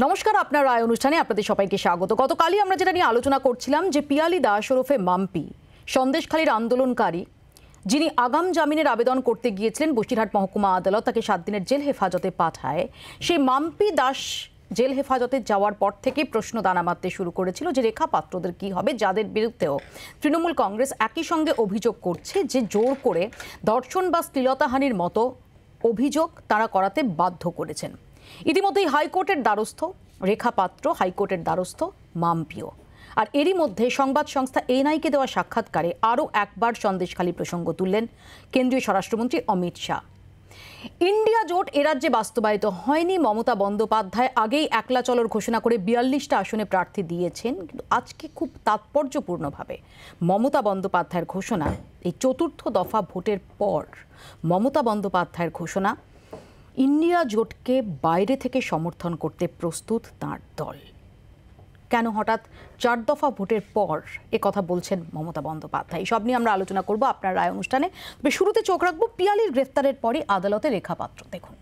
নমস্কার, আপনার রায় অনুষ্ঠানে আপনাদের সবাইকে স্বাগত। গতকালই আমরা যেটা নিয়ে আলোচনা করছিলাম যে পিয়ালি দাস ওরফে মাম্পি, সন্দেশখালীর আন্দোলনকারী, যিনি আগাম জামিনের আবেদন করতে গিয়েছিলেন বসিরহাট মহকুমা আদালত তাকে 7 দিনের জেল হেফাজতে পাঠায়। সেই মাম্পি দাস জেল হেফাজতে যাওয়ার পর থেকে প্রশ্ন দানা মারতে শুরু করেছিল যে রেখা পাত্রদের কি হবে, যাদের বিরুদ্ধেও তৃণমূল কংগ্রেস একই সঙ্গে অভিযোগ করছে যে জোর করে ধর্ষণ বা শ্লীলতাহানির মতো অভিযোগ তারা করাতে বাধ্য করেছেন। ইতিমধ্যেই হাইকোর্টের দ্বারস্থ রেখা পাত্র, হাইকোর্টের দ্বারস্থ মাম্পিও। আর এরই মধ্যে সংবাদ সংস্থা এনআইকে দেওয়া সাক্ষাৎকারে আরও একবার সন্দেশখালী প্রসঙ্গ তুললেন কেন্দ্রীয় স্বরাষ্ট্রমন্ত্রী অমিত শাহ। ইন্ডিয়া জোট এরাজ্যে বাস্তবায়িত হয়নি। মমতা বন্দ্যোপাধ্যায় আগেই একলা চলর ঘোষণা করে 42টা আসনে প্রার্থী দিয়েছেন, কিন্তু আজকে খুব তাৎপর্যপূর্ণভাবে মমতা বন্দ্যোপাধ্যায়ের ঘোষণা, এই 4র্থ দফা ভোটের পর মমতা বন্দ্যোপাধ্যায়ের ঘোষণা, ইন্ডিয়া জোটকে বাইরে থেকে সমর্থন করতে প্রস্তুত তাঁর দল। কেন হঠাৎ 4 দফা ভোটের পর এ কথা বলছেন মমতা বন্দ্যোপাধ্যায়, সব নিয়ে আমরা আলোচনা করব আপনার রায় অনুষ্ঠানে। তবে শুরুতে চোখ রাখবো পিয়ালির গ্রেফতারের পরই আদালতে রেখা পাত্র। দেখুন,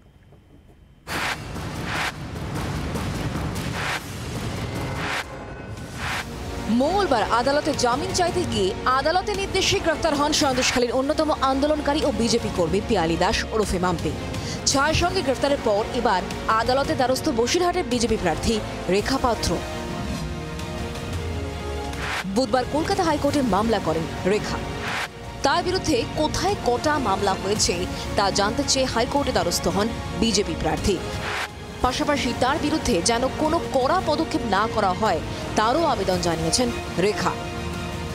মঙ্গলবার আদালতে জামিন চাইতে গিয়ে আদালতের নির্দেশে গ্রেফতার হন সন্দেশখালীর অন্যতম আন্দোলনকারী ও বিজেপি কর্মী পিয়ালি দাস ওরফে মাম্পি। 6 সঙ্গে গ্রেফতারের পর এবার আদালতে দ্বারস্থ বসিরহাটের বিজেপি প্রার্থী রেখা পাত্র। বুধবার কলকাতা হাইকোর্টে মামলা করেন রেখা। তার বিরুদ্ধে কোথায় কটা মামলা হয়েছে তা জানতে চেয়ে হাইকোর্টে দ্বারস্থ হন বিজেপি প্রার্থী। পাশাপাশি তার বিরুদ্ধে যেন কোনো কড়া পদক্ষেপ না করা হয় তারও আবেদন জানিয়েছেন রেখা।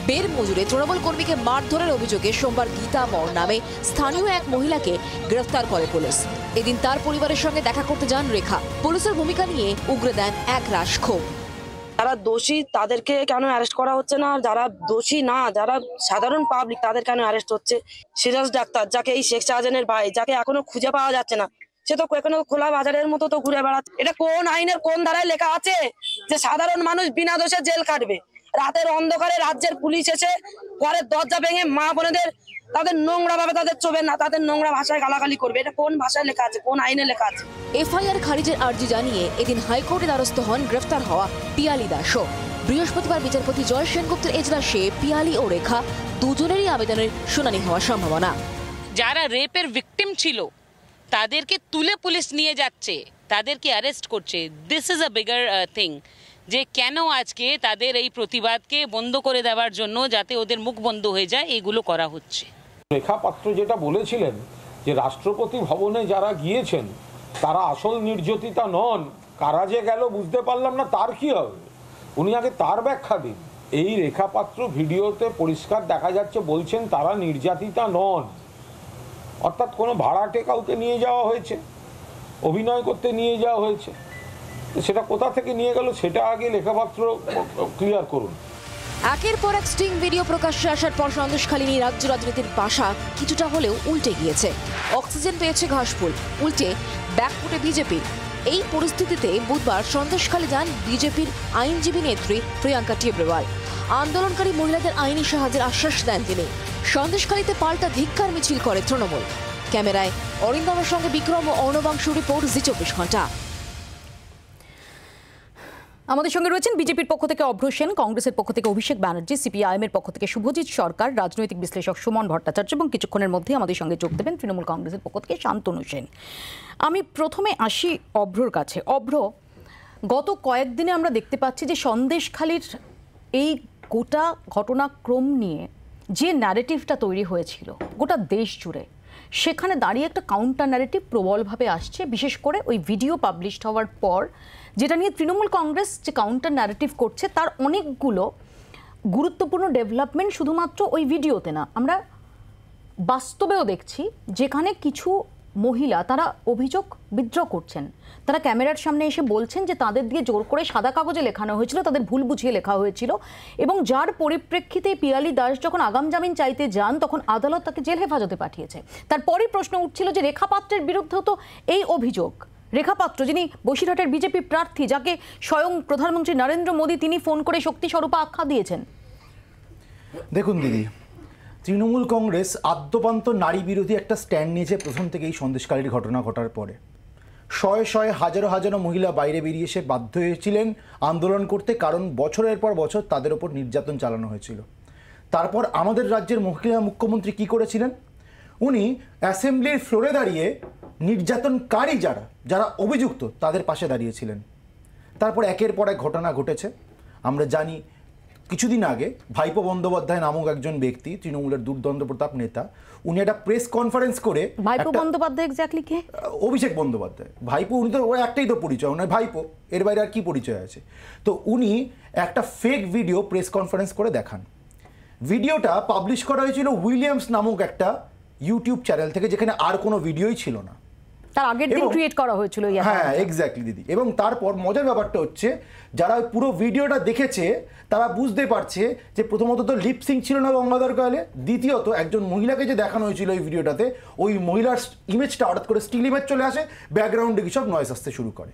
বের মজুরে তৃণমূল কর্মীকে মারধরের অভিযোগে সোমবার গীতা বর নামে স্থানীয় এক মহিলাকে গ্রেফতার করে পুলিশ। এদিন তার পরিবারের সঙ্গে দেখা করতে যান রেখা। পুলিশের ভূমিকা নিয়ে উগরে দেন এক রাশ ক্ষোভ। যারা দোষী তাদেরকে কেন অ্যারেস্ট করা হচ্ছে না, যারা দোষী না, যারা সাধারণ পাবলিক তাদের কেন অ্যারেস্ট হচ্ছে? সিরাজ ডাক্তার, যাকে এই শেখ শাহজাহানের ভাই, যাকে এখনো খুঁজে পাওয়া যাচ্ছে না, সে তো এখনো খোলা বাজারের মতো তো ঘুরে বেড়াচ্ছে। এটা কোন আইনের কোন ধারায় লেখা আছে যে সাধারণ মানুষ বিনা দোষে জেল কাটবে? রাতের অন্ধকারে রাজ্যের পুলিশ এসে ঘরের দরজা ভেঙে মা বোনেদের তাদের নোংরা ভাবে তাদের চোবে না, তাদের নোংরা ভাষায় গালাগালি করবে? এটা কোন ভাষায় লেখা আছে, কোন আইনে লেখা আছে? এফআইআর খারিজের আর্জি জানিয়ে এদিন হাইকোর্টে দ্বারস্থ হন গ্রেফতার হওয়া পিয়ালি দাসও। বৃহস্পতিবার বিচারপতি জয় সেনগুপ্তের এজলাসে পিয়ালি ও রেখা দুজনেরই আবেদনের শুনানি হওয়ার সম্ভাবনা। যারা রেপের ভিকটিম ছিল তাদেরকে তুলে পুলিশ নিয়ে যাচ্ছে, তাদেরকে অ্যারেস্ট করছে। This is a bigger thing, যে কেন আজকে তাদের এই প্রতিবাদকে বন্ধ করে দেওয়ার জন্য, যাতে ওদের মুখ বন্ধ হয়ে যায়, এগুলো করা হচ্ছে। রেখা পাত্র যেটা বলেছিলেন যে রাষ্ট্রপতি ভবনে যারা গিয়েছেন তারা আসল নির্যাতিতা নন, কারা যে গেল বুঝতে পারলাম না, তার কি হবে? উনি আগে তার ব্যাখ্যা দিন। এই রেখা পাত্র ভিডিওতে পরিষ্কার দেখা যাচ্ছে বলছেন তারা নির্যাতিতা নন, অর্থাৎ কোনো ভাড়াটে কাউকে নিয়ে যাওয়া হয়েছে, অভিনয় করতে নিয়ে যাওয়া হয়েছে। সেটা কোথা থেকে নিয়ে গেল সেটা আগে রেখা পাত্র ক্লিয়ার করুন। একের পর এক স্টিং ভিডিও প্রকাশ্যে আসার পর সন্দেশখালী নিয়ে রাজ্য রাজনীতির পাশা কিছুটা হলেও উল্টে গিয়েছে। অক্সিজেন পেয়েছে ঘাসফুল, উল্টে ব্যাকফুটে বিজেপির। এই পরিস্থিতিতে বুধবার সন্দেশখালী যান বিজেপির আইনজীবী নেত্রী প্রিয়াঙ্কা টেবরেওয়াল। আন্দোলনকারী মহিলাদের আইনি সাহায্যের আশ্বাস দেন তিনি। সন্দেশখালীতে পাল্টা ধিক্কার মিছিল করে তৃণমূল। ক্যামেরায় অরিন্দমের সঙ্গে বিক্রম ও অর্ণবাংশু, রিপোর্ট জি 24 ঘন্টা। আমাদের সঙ্গে রয়েছেন বিজেপির পক্ষ থেকে অভ্র সেন, কংগ্রেসের পক্ষ থেকে অভিষেক ব্যানার্জি, সিপিআইএম এর পক্ষ থেকে শুভজিৎ সরকার, রাজনৈতিক বিশ্লেষক সুমন ভট্টাচার্য এবং কিছুক্ষণের মধ্যে আমাদের সঙ্গে যোগ দেবেন তৃণমূল কংগ্রেসের পক্ষ থেকে শান্তনু সেন। আমি প্রথমে আসি অভ্রর কাছে। অভ্র, গত কয়েকদিনে আমরা দেখতে পাচ্ছি যে সন্দেশখালীর এই গোটা ঘটনাক্রম নিয়ে যে ন্যারেটিভটা তৈরি হয়েছিল গোটা দেশ জুড়ে, সেখানে দাঁড়িয়ে একটা কাউন্টার ন্যারেটিভ প্রবলভাবে আসছে, বিশেষ করে ওই ভিডিও পাবলিশড হওয়ার পর, যেটা নিয়ে তৃণমূল কংগ্রেস যে কাউন্টার ন্যারেটিভ করছে তার অনেকগুলো গুরুত্বপূর্ণ ডেভেলপমেন্ট শুধুমাত্র ওই ভিডিওতে না, আমরা বাস্তবেও দেখছি, যেখানে কিছু মহিলা তারা অভিযোগ বিদ্রোহ করছেন। তারা ক্যামেরার সামনে এসে বলছেন যে তাদের দিয়ে জোর করে সাদা কাগজে লেখানো হয়েছিল, তাদের ভুল বুঝিয়ে লেখা হয়েছিল, এবং যার পরিপ্রেক্ষিতে পিয়ালি দাস যখন আগাম জামিন চাইতে যান তখন আদালত তাকে জেল হেফাজতে পাঠিয়েছে। তারপরই প্রশ্ন উঠছিল যে রেখা পাত্রের বিরুদ্ধেও তো এই অভিযোগ। রেখা পাত্র, যিনি বসিরহাটের বিজেপি প্রার্থী, যাকে স্বয়ং প্রধানমন্ত্রী নরেন্দ্র মোদী তিনি ফোন করে শক্তি স্বরূপা আখ্যা দিয়েছেন। দেখুন দিদি, তৃণমূল কংগ্রেস আদ্যপান্ত নারী বিরোধী একটা স্ট্যান্ড নিয়েছে প্রথম থেকেই সন্দেশখালীর ঘটনা ঘটার পরে। শয়ে শয়ে হাজারো হাজারো মহিলা বাইরে বেরিয়ে এসে বাধ্য হয়েছিলেন আন্দোলন করতে, কারণ বছরের পর বছর তাদের ওপর নির্যাতন চালানো হয়েছিল। তারপর আমাদের রাজ্যের মহিলা মুখ্যমন্ত্রী কি করেছিলেন? উনি অ্যাসেম্বলির ফ্লোরে দাঁড়িয়ে নির্যাতনকারী যারা অভিযুক্ত তাদের পাশে দাঁড়িয়েছিলেন। তারপর একের পর এক ঘটনা ঘটেছে। আমরা জানি কিছুদিন আগে ভাইপো বন্দ্যোপাধ্যায় নামক একজন ব্যক্তি, তৃণমূলের দুর্দণ্ড প্রতাপ নেতা, উনি একটা প্রেস কনফারেন্স করে, ভাইপো বন্দ্যোপাধ্যায় এক্স্যাক্টলি কে? অভিষেক বন্দ্যোপাধ্যায়। ভাইপো, উনি তো ওর একটাই তো পরিচয়, ওনার ভাইপো, এর বাইরে আর কি পরিচয় আছে? তো উনি একটা ফেক ভিডিও প্রেস কনফারেন্স করে দেখান। ভিডিওটা পাবলিশ করা হয়েছিল উইলিয়ামস নামক একটা ইউটিউব চ্যানেল থেকে, যেখানে আর কোনো ভিডিওই ছিল না। তার আগের দিন ক্রিয়েট করা হয়েছিল। হ্যাঁ, এক্স্যাক্টলি দিদি। এবং তারপর মজার ব্যাপারটা হচ্ছে, যারা পুরো ভিডিওটা দেখেছে তারা বুঝতে পারছে যে প্রথমত তো লিপসিং ছিল না গঙ্গাধর কয়ালে, দ্বিতীয়ত একজন মহিলাকে যে দেখানো হয়েছিল ওই ভিডিওটাতে, ওই মহিলার ইমেজটা হঠাৎ করে স্টিল ইমেজ চলে আসে, ব্যাকগ্রাউন্ডে কিছু নয়েজ আসতে শুরু করে।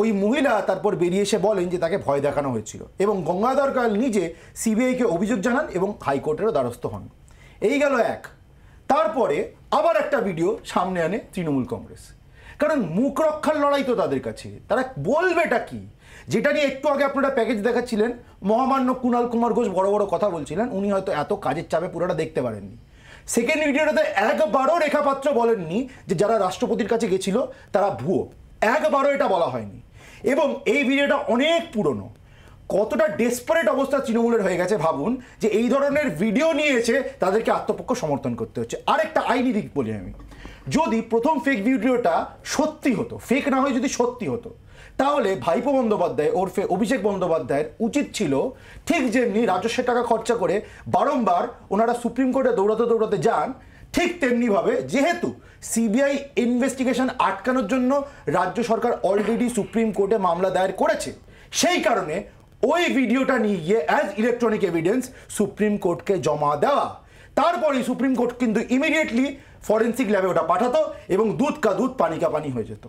ওই মহিলা তারপর বেরিয়ে এসে বলেন যে তাকে ভয় দেখানো হয়েছিল, এবং গঙ্গাধর কয়াল নিজে সিবিআইকে অভিযোগ জানান এবং হাইকোর্টেরও দ্বারস্থ হন। এই গেল এক। তারপরে আবার একটা ভিডিও সামনে আনে তৃণমূল কংগ্রেস, কারণ মুখ রক্ষার লড়াই তো তাদের কাছে, তারা বলবেটা কি? যেটা নিয়ে একটু আগে আপনারা প্যাকেজ দেখাচ্ছিলেন, মহামান্য কুণাল কুমার ঘোষ বড় বড় কথা বলছিলেন, উনি হয়তো এত কাজের চাপে পুরোটা দেখতে পারেননি। সেকেন্ড ভিডিওটাতে একবারও রেখাপাত্র বলেননি যে যারা রাষ্ট্রপতির কাছে গেছিল তারা ভুয়ো, একবারও এটা বলা হয়নি। এবং এই ভিডিওটা অনেক পুরনো। কতটা ডেসপারেট অবস্থা তৃণমূলের হয়ে গেছে ভাবুন, যে এই ধরনের ভিডিও নিয়েছে তাদেরকে আত্মপক্ষ সমর্থন করতে হচ্ছে। আরেকটা আইনি দিক বলি আমি, যদি প্রথম ফেক ভিডিওটা সত্যি হতো, ফেক না হয়ে যদি সত্যি হতো, তাহলে ভাইপো বন্দ্যোপাধ্যায় ওরফে অভিষেক বন্দ্যোপাধ্যায়ের উচিত ছিল ঠিক যেমনি রাজস্বের টাকা খরচা করে বারংবার ওনারা সুপ্রিম কোর্টে দৌড়াতে যান, ঠিক তেমনিভাবে, যেহেতু সিবিআই ইনভেস্টিগেশন আটকানোর জন্য রাজ্য সরকার অলরেডি সুপ্রিম কোর্টে মামলা দায়ের করেছে, সেই কারণে ওই ভিডিওটা নিয়ে গিয়ে অ্যাজ ইলেকট্রনিক এভিডেন্স সুপ্রিম কোর্টকে জমা দেওয়া। তারপরেই সুপ্রিম কোর্ট কিন্তু ইমিডিয়েটলি ফরেন্সিক ল্যাবে ওটা পাঠাতো এবং দুধ কা দুধ পানি কা পানি হয়ে যেত।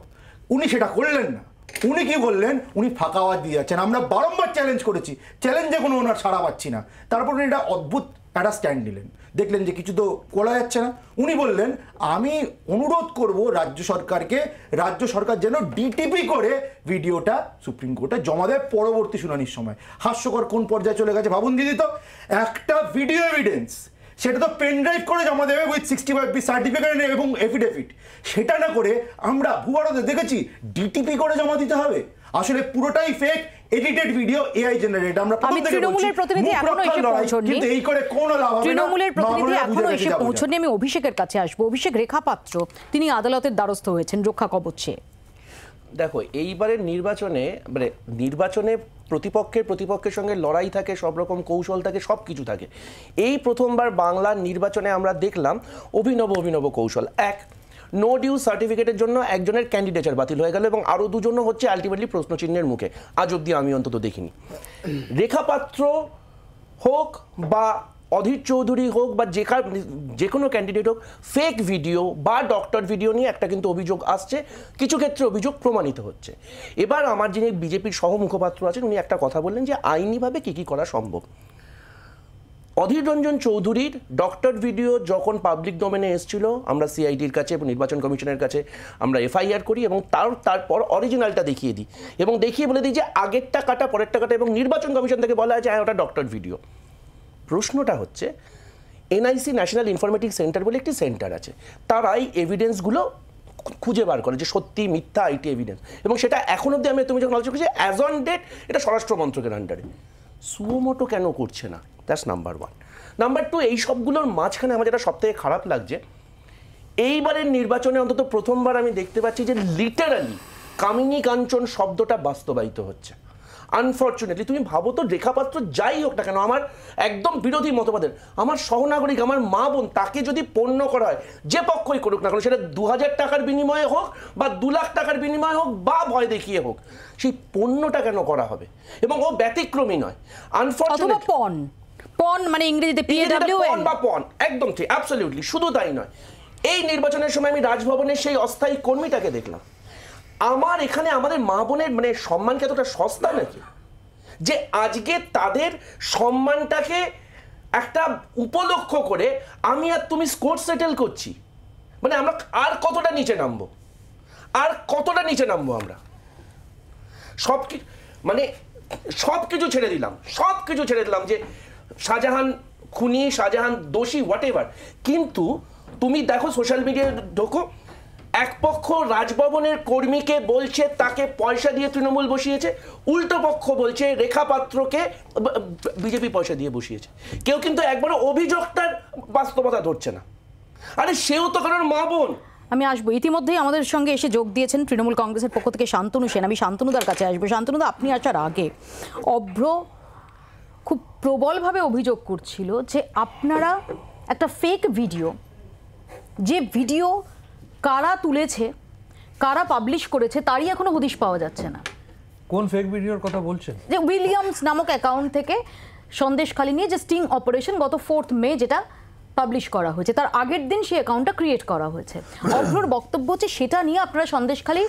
উনি সেটা করলেন না। উনি কি বললেন? উনি ফাঁকা আওয়াজ দিয়ে যাচ্ছেন। আমরা বারংবার চ্যালেঞ্জ করেছি, চ্যালেঞ্জে কোনো ওনার সাড়া পাচ্ছি না। তারপর উনি এটা অদ্ভুত একটা স্ট্যান্ড নিলেন, দেখলেন যে কিছু তো করা যাচ্ছে না। উনি বললেন, আমি অনুরোধ করব রাজ্য সরকারকে, রাজ্য সরকার যেন ডিটিপি করে ভিডিওটা সুপ্রিম কোর্টে জমা দেয় পরবর্তী শুনানির সময়। হাস্যকর কোন পর্যায়ে চলে গেছে ভাবুন দিদি তো, একটা ভিডিও এভিডেন্স সেটা তো পেন ড্রাইভ করে জমা দেবে উইথ 65B সার্টিফিকেট এবং এফিডেভিট, সেটা না করে আমরা ভূভারতে দেখেছি ডিটিপি করে জমা দিতে হবে। আসলে পুরোটাই fake, edited video, AI generate. আমরা তৃণমূলের প্রতিনিধি এখনো এসে পৌঁছননি, কিন্তু এই করে কোনো লাভ হবে না। তৃণমূলের প্রতিনিধি এখনো এসে পৌঁছননি। আমি অভিষেকের কাছে আসবো। অভিষেক, রেখাপাত্র তিনি আদালতের দ্বারস্থ হয়েছেন রক্ষা কবচে। দেখো, এইবারের নির্বাচনে প্রতিপক্ষের সঙ্গে লড়াই থাকে, সব রকম কৌশল থাকে, সব কিছু থাকে। এই প্রথমবার বাংলার নির্বাচনে আমরা দেখলাম অভিনব কৌশল। এক, নো ডিউ সার্টিফিকেটের জন্য একজনের ক্যান্ডিডেচার বাতিল হয়ে গেল এবং আরও দুজনও হচ্ছে আলটিমেটলি প্রশ্নচিহ্নের মুখে। আজ অব্দি আমি অন্তত দেখিনি। রেখাপাত্র হোক বা অধীর চৌধুরী হোক বা যে কোনো ক্যান্ডিডেট হোক, ফেক ভিডিও বা ডক্টর ভিডিও নিয়ে একটা কিন্তু অভিযোগ আসছে, কিছু ক্ষেত্রে অভিযোগ প্রমাণিত হচ্ছে। এবার আমার যিনি বিজেপির সহ মুখপাত্র আছেন, উনি একটা কথা বললেন যে আইনিভাবে কী করা সম্ভব। অধীর রঞ্জন চৌধুরীর ডক্টর ভিডিও যখন পাবলিক ডোমেনে এসেছিল, আমরা সিআইডির কাছে এবং নির্বাচন কমিশনের কাছে আমরা এফআইআর করি এবং তারপর অরিজিনালটা দেখিয়ে দিই এবং দেখিয়ে বলে দিই যে আগেরটা কাটা পরেরটা কাটা, এবং নির্বাচন কমিশন থেকে বলা হয় যে হ্যাঁ ওটা ডক্টর ভিডিও। প্রশ্নটা হচ্ছে, এনআইসি ন্যাশনাল ইনফরমেটিক সেন্টার বলে একটি সেন্টার আছে, তারাই এভিডেন্সগুলো খুঁজে বার করে যে সত্যি মিথ্যা আইটি এভিডেন্স, এবং সেটা এখন অব্দি তুমি যখন আলোচনা করছি অ্যাজ অন ডেট এটা স্বরাষ্ট্র মন্ত্রকের আন্ডারে। সুমোটো কেন করছে না? That's number one. Number two, এই সবগুলোর মাঝখানে আমার যেটা সবথেকে খারাপ লাগছে, এইবারের নির্বাচনে অন্তত প্রথমবার আমি দেখতে পাচ্ছি যে লিটারালি কামিনী কাঞ্চন শব্দটা বাস্তবায়িত হচ্ছে। আনফর্চুনেটলি তুমি ভাবো তো, রেখাপাত্র যাই হোক না কেন, আমার একদম বিরোধী মতবাদের, আমার সহনাগরিক, আমার মা বোন, তাকে যদি পণ্য করা হয়, যে পক্ষই করুক না কেন, সেটা 2000 টাকার বিনিময়ে হোক বা 2 লাখ টাকার বিনিময়ে হোক বা ভয় দেখিয়ে হোক, সেই পণ্যটা কেন করা হবে? এবং ও ব্যতিক্রমী নয়। আনফর্চুনেটলি পণ মানে ইংরেজিতে PAWN বা পণ, একদম ঠিক, অ্যাবসলিউটলি। শুধু তাই নয়, এই নির্বাচনের সময় আমি রাজভবনের সেই অস্থায়ী কর্মীটাকে দেখলাম। আমার এখানে আমাদের মা বোনের মানে সম্মানকে এতটা সস্তা নাকি যে আজকে তাদের সম্মানটাকে একটা উপলক্ষ করে আমি আর তুমি স্কোর সেটেল করছি? মানে আমরা আর কতটা নিচে নামবো? আর কতটা নিচে নামবো আমরা? মানে সব কিছু ছেড়ে দিলাম যে শাহজাহান খুনি, শাহজাহান দোষী, হোয়াট এভার। কিন্তু তুমি দেখো সোশ্যাল মিডিয়ায় ঢোকো, এক পক্ষ রাজভবনের কর্মীকে বলছে তাকে পয়সা দিয়ে তৃণমূল বসিয়েছে, উল্টো পক্ষ বলছে রেখা পাত্রকে বিজেপি পয়সা দিয়ে বসিয়েছে। কেউ কিন্তু একবারও অভিযোগটার বাস্তবতা ধরছে না। আরে সেও তো কারণ মা বোন। আমি আসবো, ইতিমধ্যেই আমাদের সঙ্গে এসে যোগ দিয়েছেন তৃণমূল কংগ্রেসের পক্ষ থেকে শান্তনু সেন। আমি শান্তনুদার কাছে আসবো। শান্তনুদা, আপনি আসার আগে অভ্র খুব প্রবলভাবে অভিযোগ করছিল যে আপনারা একটা ফেক ভিডিও, যে ভিডিও কারা তুলেছে, কারা পাবলিশ করেছে তারই এখনো হদিশ পাওয়া যাচ্ছে না। কোন ফেক ভিডিওর কথা বলছেন? যে উইলিয়ামস নামক অ্যাকাউন্ট থেকে সন্দেশখালী নিয়ে যে স্টিং অপারেশন গত 4 মে যেটা পাবলিশ করা হয়েছে, তার আগের দিন সেই অ্যাকাউন্টটা ক্রিয়েট করা হয়েছে। অভ্রর বক্তব্য হচ্ছে সেটা নিয়ে আপনারা সন্দেশখালী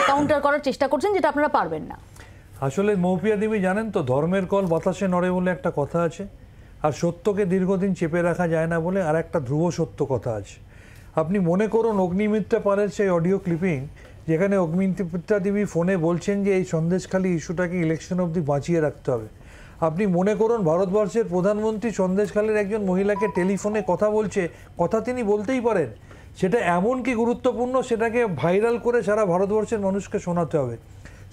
কাউন্টার করার চেষ্টা করছেন, যেটা আপনারা পারবেন না। আসলে মৌপিয়া দেবী জানেন তো, ধর্মের কল বাতাসে নড়ে বলে একটা কথা আছে, আর সত্যকে দীর্ঘদিন চেপে রাখা যায় না বলে আর একটা ধ্রুব সত্য কথা আছে। আপনি মনে করুন অগ্নিমিত্রা পালের সেই অডিও ক্লিপিং, যেখানে অগ্নিমিত্রা দেবী ফোনে বলছেন যে এই সন্দেশখালী ইস্যুটাকে ইলেকশন অবধি বাঁচিয়ে রাখতে হবে। আপনি মনে করুন ভারতবর্ষের প্রধানমন্ত্রী সন্দেশখালীর একজন মহিলাকে টেলিফোনে কথা বলছে, কথা তিনি বলতেই পারেন, সেটা এমন কি গুরুত্বপূর্ণ সেটাকে ভাইরাল করে সারা ভারতবর্ষের মানুষকে শোনাতে হবে।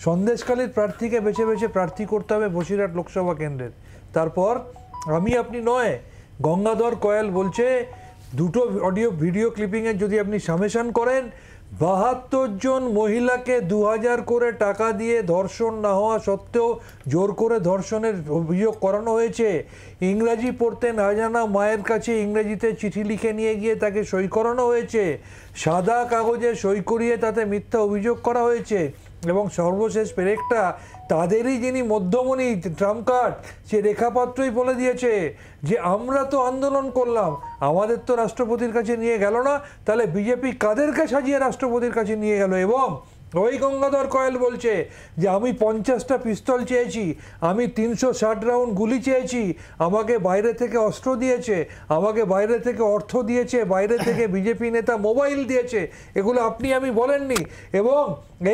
সন্দেশখালীর প্রার্থীকে বেছে বেছে প্রার্থী করতে হবে বসিরহাট লোকসভা কেন্দ্রের। তারপর আপনি নয়, গঙ্গাধর কয়াল বলছে, দুটো অডিও ভিডিও ক্লিপিংয়ের যদি আপনি সামেশন করেন, 72 জন মহিলাকে 2000 করে টাকা দিয়ে ধর্ষণ না হওয়া সত্ত্বেও জোর করে ধর্ষণের অভিযোগ করানো হয়েছে। ইংরাজি পড়তে না জানা মায়ের কাছে ইংরেজিতে চিঠি লিখে নিয়ে গিয়ে তাকে সই করানো হয়েছে, সাদা কাগজে সই করিয়ে তাতে মিথ্যা অভিযোগ করা হয়েছে। এবং সর্বশেষ পেরেকটা তাদেরই যিনি মধ্যমণি ট্রাম্প কার্ড, সে রেখাপাত্রই বলে দিয়েছে যে আমরা তো আন্দোলন করলাম, আমাদের তো রাষ্ট্রপতির কাছে নিয়ে গেল না, তাহলে বিজেপি কাদেরকে সাজিয়ে রাষ্ট্রপতির কাছে নিয়ে গেল। এবং ওই গঙ্গাধর কয়াল বলছে যে আমি 50টা পিস্তল চেয়েছি, আমি 360 রাউন্ড গুলি চেয়েছি, আমাকে বাইরে থেকে অস্ত্র দিয়েছে, আমাকে বাইরে থেকে অর্থ দিয়েছে, বাইরে থেকে বিজেপি নেতা মোবাইল দিয়েছে। এগুলো আমি বলেননি। এবং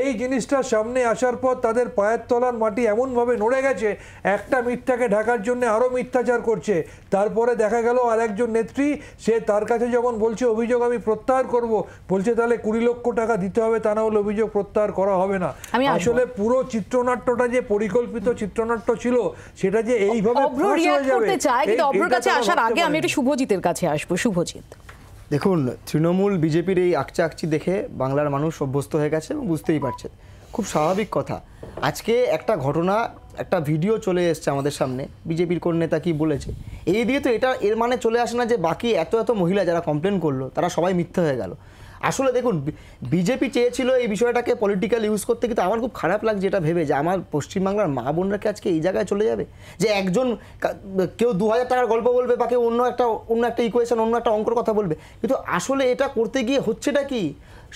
এই জিনিসটার সামনে আসার পর তাদের পায়ের তলার মাটি এমনভাবে নড়ে গেছে, একটা মিথ্যাকে ঢাকার জন্য আরও মিথ্যাচার করছে। তারপরে দেখা গেল আরেকজন নেত্রী, সে তার কাছে যখন বলছে অভিযোগ আমি প্রত্যাহার করব, বলছে তাহলে 20 লক্ষ টাকা দিতে হবে, তা না হলে অভিযোগ প্রত্যাহার করা হবে না। আসলে পুরো চিত্রনাট্যটা যে পরিকল্পিত চিত্রনাট্য ছিল, সেটা যে এইভাবে করতে চায়। কিন্তু অভ্রর কাছে আসার আগে আমি একটু শুভজিতের কাছে আসবো। শুভজিৎ, দেখুন, তৃণমূল বিজেপির এই আকচি দেখে বাংলার মানুষ অভ্যস্ত হয়ে গেছে এবং বুঝতেই পারছে, খুব স্বাভাবিক কথা। আজকে একটা ঘটনা, একটা ভিডিও চলে এসছে আমাদের সামনে, বিজেপির কোন নেতা কি বলেছে, এই দিয়ে তো এর মানে চলে আসে না যে বাকি এত মহিলা যারা কমপ্লেন করলো তারা সবাই মিথ্যা হয়ে গেল। আসলে দেখুন, বিজেপি চেয়েছিল এই বিষয়টাকে পলিটিক্যাল ইউজ করতে, কিন্তু আমার খুব খারাপ লাগছে এটা ভেবে যে আমার পশ্চিমবাংলার মা বোনরা আজকে এই জায়গায় চলে যাবে যে একজন কেউ 2000 টাকার গল্প বলবে বা কেউ অন্য একটা ইকুয়েশন, অন্য একটা অঙ্কর কথা বলবে। কিন্তু আসলে এটা করতে গিয়ে হচ্ছেটা কি,